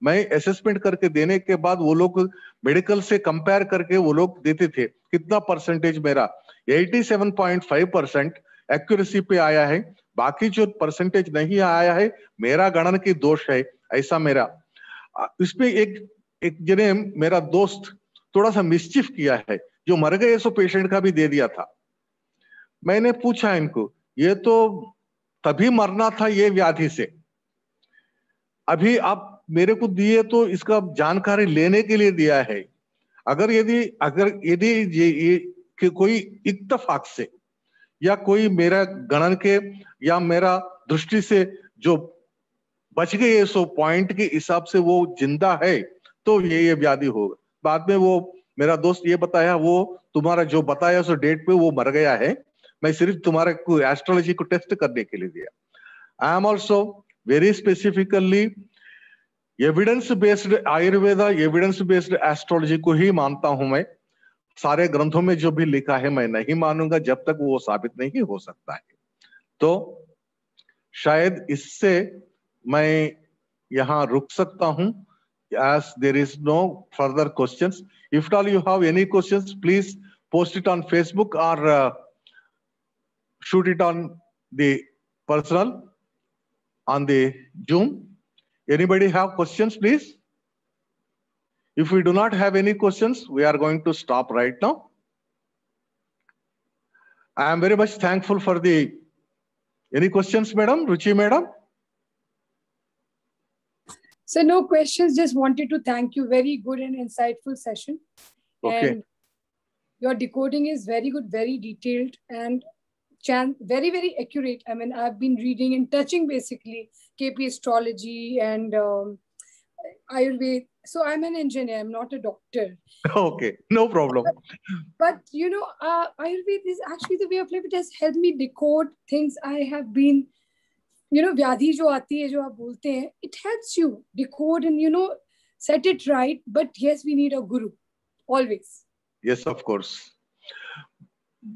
मैं असेसमेंट करके देने के बाद वो लोग मेडिकल से कंपेयर करके वो लोग देते थे कितना परसेंटेज मेरा 87.5% एक्यूरेसी पे आया है, बाकी जो परसेंटेज नहीं आया है मेरा गणन की दोष है, ऐसा मेरा। इसमें एक जने मेरा दोस्त थोड़ा सा मिसचिफ किया है, जो मर गए सो पेशेंट का भी दे दिया था। मैंने पूछा इनको, ये तो तभी मरना था ये व्याधि से, अभी आप मेरे को दिए तो इसका जानकारी लेने के लिए दिया है। अगर यदि ये कोई इत्तेफाक से या कोई मेरा गणन के या मेरा दृष्टि से जो बच गए सो पॉइंट के हिसाब से वो जिंदा है तो ये व्याधि होगा। बाद में वो मेरा दोस्त ये बताया, वो तुम्हारा जो बताया सो डेट पे वो मर गया है, मैं सिर्फ तुम्हारे को एस्ट्रोलॉजी को टेस्ट करने के लिए दिया। I am also very specifically evidence based Ayurveda, evidence based astrology को ही मानता हूं मैं। सारे ग्रंथों में जो भी लिखा है मैं नहीं मानूंगा जब तक वो साबित नहीं हो सकता है। तो शायद इससे मैं यहाँ रुक सकता हूं, as there is no further questions. If at all you have any questions, please post it on Facebook or shoot it on the personal on the Zoom. Anybody have questions, please? If we do not have any questions, we are going to stop right now. I am very much thankful for the, any questions, madam, Ruchi madam? So no questions, just wanted to thank you. Very good and insightful session. Okay. And your decoding is very good, very detailed and very, very accurate. I mean, I've been reading and touching basically KP astrology and Ayurveda. So I'm an engineer, I'm not a doctor. Okay, no problem. But you know, Ayurveda is actually the way of life. It has helped me decode things I have been, you know, vyadhi jo aati hai, jo aap bolte hain, it helps you decode and, you know, set it right. But yes, we need a guru, always. Yes, of course.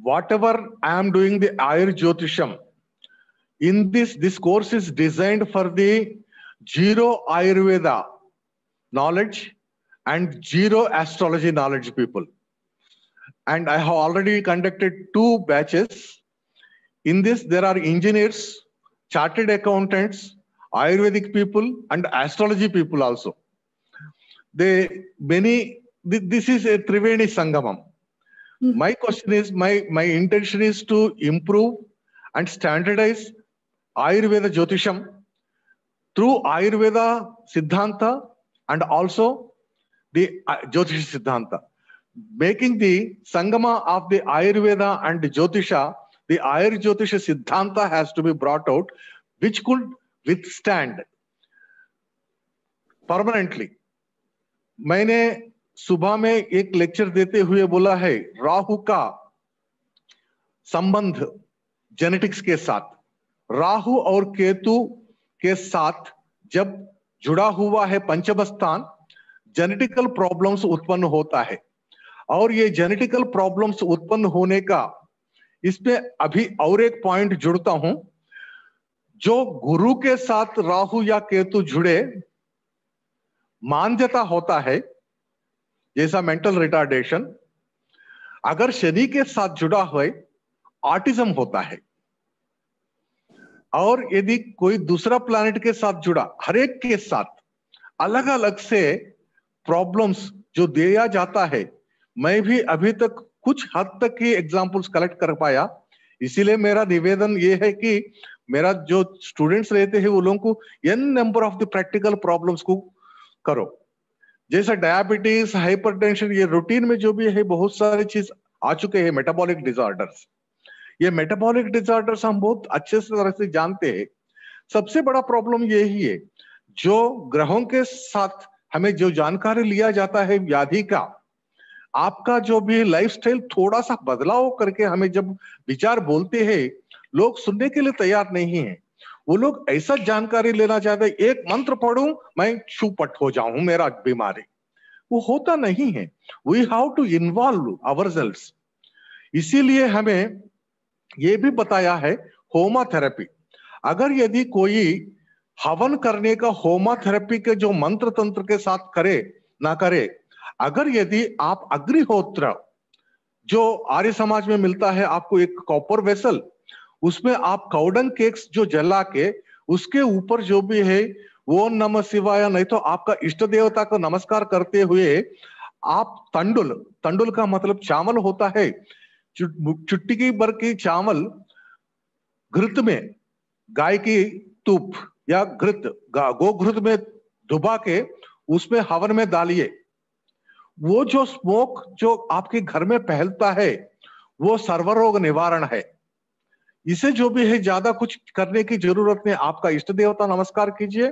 Whatever I am doing the Ayur Jyotisham, in this course is designed for the zero Ayurveda knowledge and zero astrology knowledge people. And I have already conducted 2 batches. In this, there are engineers, chartered accountants, Ayurvedic people, and astrology people also. This is a Triveni Sangamam. My question is, my intention is to improve and standardize Ayurveda Jyotisham through Ayurveda Siddhanta and also the Jyotish Siddhanta. Making the Sangama of the Ayurveda and the Jyotisha, the Ayur Jyotisha Siddhanta has to be brought out, which could withstand permanently. मैंने सुबह में एक lecture देते हुए बोला है, राहु का संबंध जेनेटिक्स के साथ, राहु और केतु के साथ जब जुड़ा हुआ है पंचम स्थान, जेनेटिकल प्रॉब्लम्स उत्पन्न होता है। और ये जेनेटिकल प्रॉब्लम्स उत्पन्न होने का, इसमें अभी और एक पॉइंट जुड़ता हूं, जो गुरु के साथ राहु या केतु जुड़े मान्यता होता है, जैसा मेंटल रिटार्डेशन, अगर शनि के साथ जुड़ा हुआ ऑटिज्म होता है। और यदि कोई दूसरा प्लैनेट के साथ जुड़ा, हर एक के साथ अलग अलग से प्रॉब्लम्स जो दिया जाता है, मैं भी अभी तक कुछ हद तक ही एग्जांपल्स कलेक्ट कर पाया। इसीलिए मेरा निवेदन ये है कि मेरा जो स्टूडेंट्स रहते हैं वो लोगों को n number of the practical problems को करो, जैसे डायबिटीज, हाइपरटेंशन, ये रूटीन में जो भी है बहुत सारी चीज आ चुके हैं। मेटाबॉलिक डिसऑर्डर्स, ये मेटाबॉलिक डिसऑर्डर्स हम बहुत अच्छे से तरह से जानते हैं। सबसे बड़ा प्रॉब्लम यही है, जो ग्रहों के साथ हमें जो जानकारी लिया जाता है व्याधि का, आपका जो भी लाइफस्टाइल थोड़ा सा बदलाव करके हमें जब विचार बोलते हैं, लोग सुनने के लिए तैयार नहीं है। वो लोग ऐसा जानकारी लेना चाहते हैं, एक मंत्र पढ़ूं मैं छूपट हो जाऊं, मेरा बीमारी, वो होता नहीं है। We have to involve ourselves. इसीलिए हमें ये भी बताया है होमाथेरेपी। अगर यदि कोई हवन करने का होमाथेरेपी के जो मंत्र तंत्र के साथ करे ना करे, अगर यदि आप अग्निहोत्र जो आर्य समाज में मिलता है आपको एक कॉपर वेसल, उसमें आप काउडंग केक्स जो जला के उसके ऊपर जो भी है वो नमः शिवाय, नहीं तो आपका इष्ट देवता को नमस्कार करते हुए आप तंडुल, तंडुल का मतलब चावल होता है, चुटकी भर की चावल घृत में, गाय की तुप या घृत, गोघृत में डुबा के उसमें हवन में डालिए। वो जो स्मोक जो आपके घर में फैलता है वो सर्वरोग निवारण है। इसे जो भी है ज्यादा कुछ करने की जरूरत नहीं। आपका इष्ट देवता नमस्कार कीजिए,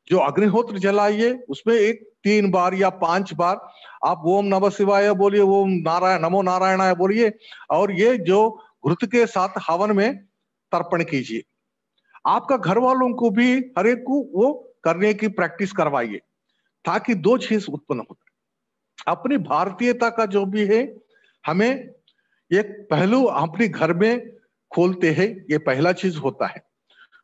जो अग्निहोत्र जलाइए, उसमें एक 3 बार या 5 बार आप ओम नमः शिवाय बोलिए, ओम नारायण नमो नारायणाय बोलिए, और ये जो घृत के साथ हवन में तर्पण कीजिए। आपका घर वालों को भी हर एक को वो करने की प्रैक्टिस करवाइए, ताकि 2 चीज उत्पन्न हो। अपनी भारतीयता का जो भी है हमें एक पहलू अपने घर में खोलते हैं, ये पहला चीज होता है।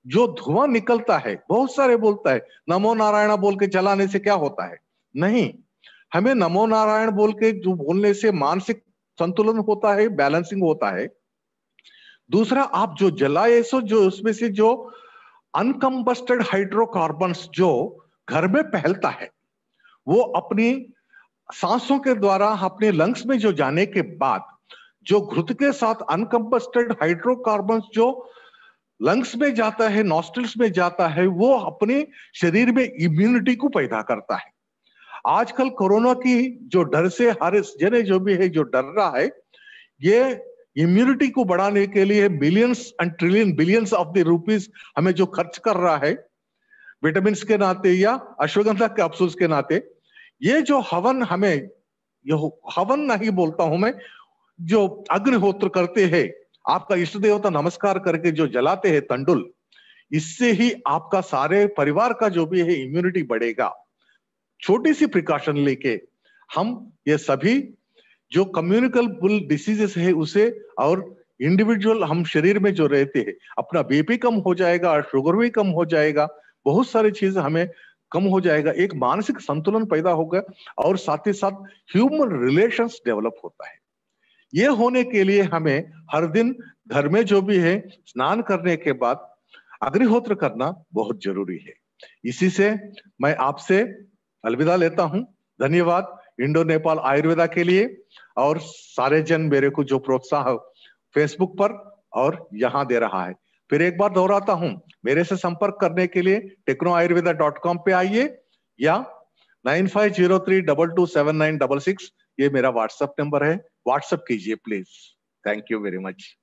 जो धुआं निकलता है, बहुत सारे बोलता है नमो नारायण बोल के जलाने से क्या होता है, नहीं, हमें नमो नारायण बोल के जो बोलने से मानसिक संतुलन होता है, बैलेंसिंग होता है। दूसरा, आप जो जलाए सो जो उसमें से जो अनकंबस्टेड हाइड्रोकार्बन्स जो घर में फैलता है, वो अपनी सांसों के द्वारा अपने लंग्स में जो जाने के बाद जो घृत के साथ अनकंबस्टेड हाइड्रोकार्बन्स जो लंग्स में जाता है, नॉस्ट्रिल्स में जाता है, वो अपने शरीर में इम्यूनिटी को पैदा करता है। आजकल कोरोना की जो डर से हर जने जो भी है जो डर रहा है, ये इम्यूनिटी को बढ़ाने के लिए millions and trillion billions of the rupees हमें जो खर्च कर रहा है विटामिन के नाते या अश्वगंधा कैप्सूल्स के नाते, ये जो हवन हमें, ये हवन नहीं बोलता हूं मैं, जो अग्निहोत्र करते हैं, आपका इष्ट देवता नमस्कार करके जो जलाते हैं तंडुल, इससे ही आपका सारे परिवार का जो भी है इम्यूनिटी बढ़ेगा। छोटी सी प्रिकॉशन लेके हम ये सभी जो कम्युनिकेबल डिसीजेस है उसे, और इंडिविजुअल हम शरीर में जो रहते हैं, अपना बीपी कम हो जाएगा, शुगर भी कम हो जाएगा, बहुत सारी चीज हमें कम हो जाएगा, एक मानसिक संतुलन पैदा होगा, और साथ ही साथ ह्यूमन रिलेशंस डेवलप होता है। ये होने के लिए हमें हर दिन घर में जो भी है स्नान करने के बाद अग्निहोत्र करना बहुत जरूरी है। इसी से मैं आपसे अलविदा लेता हूं। धन्यवाद इंडो नेपाल आयुर्वेदा के लिए, और सारे जन मेरे को जो प्रोत्साहन फेसबुक पर और यहाँ दे रहा है। फिर एक बार दोहराता हूं, मेरे से संपर्क करने के लिए technoayurveda.com पे आइए, या 9503227966 ये मेरा व्हाट्सएप नंबर है, व्हाट्सएप कीजिए please. Thank you very much.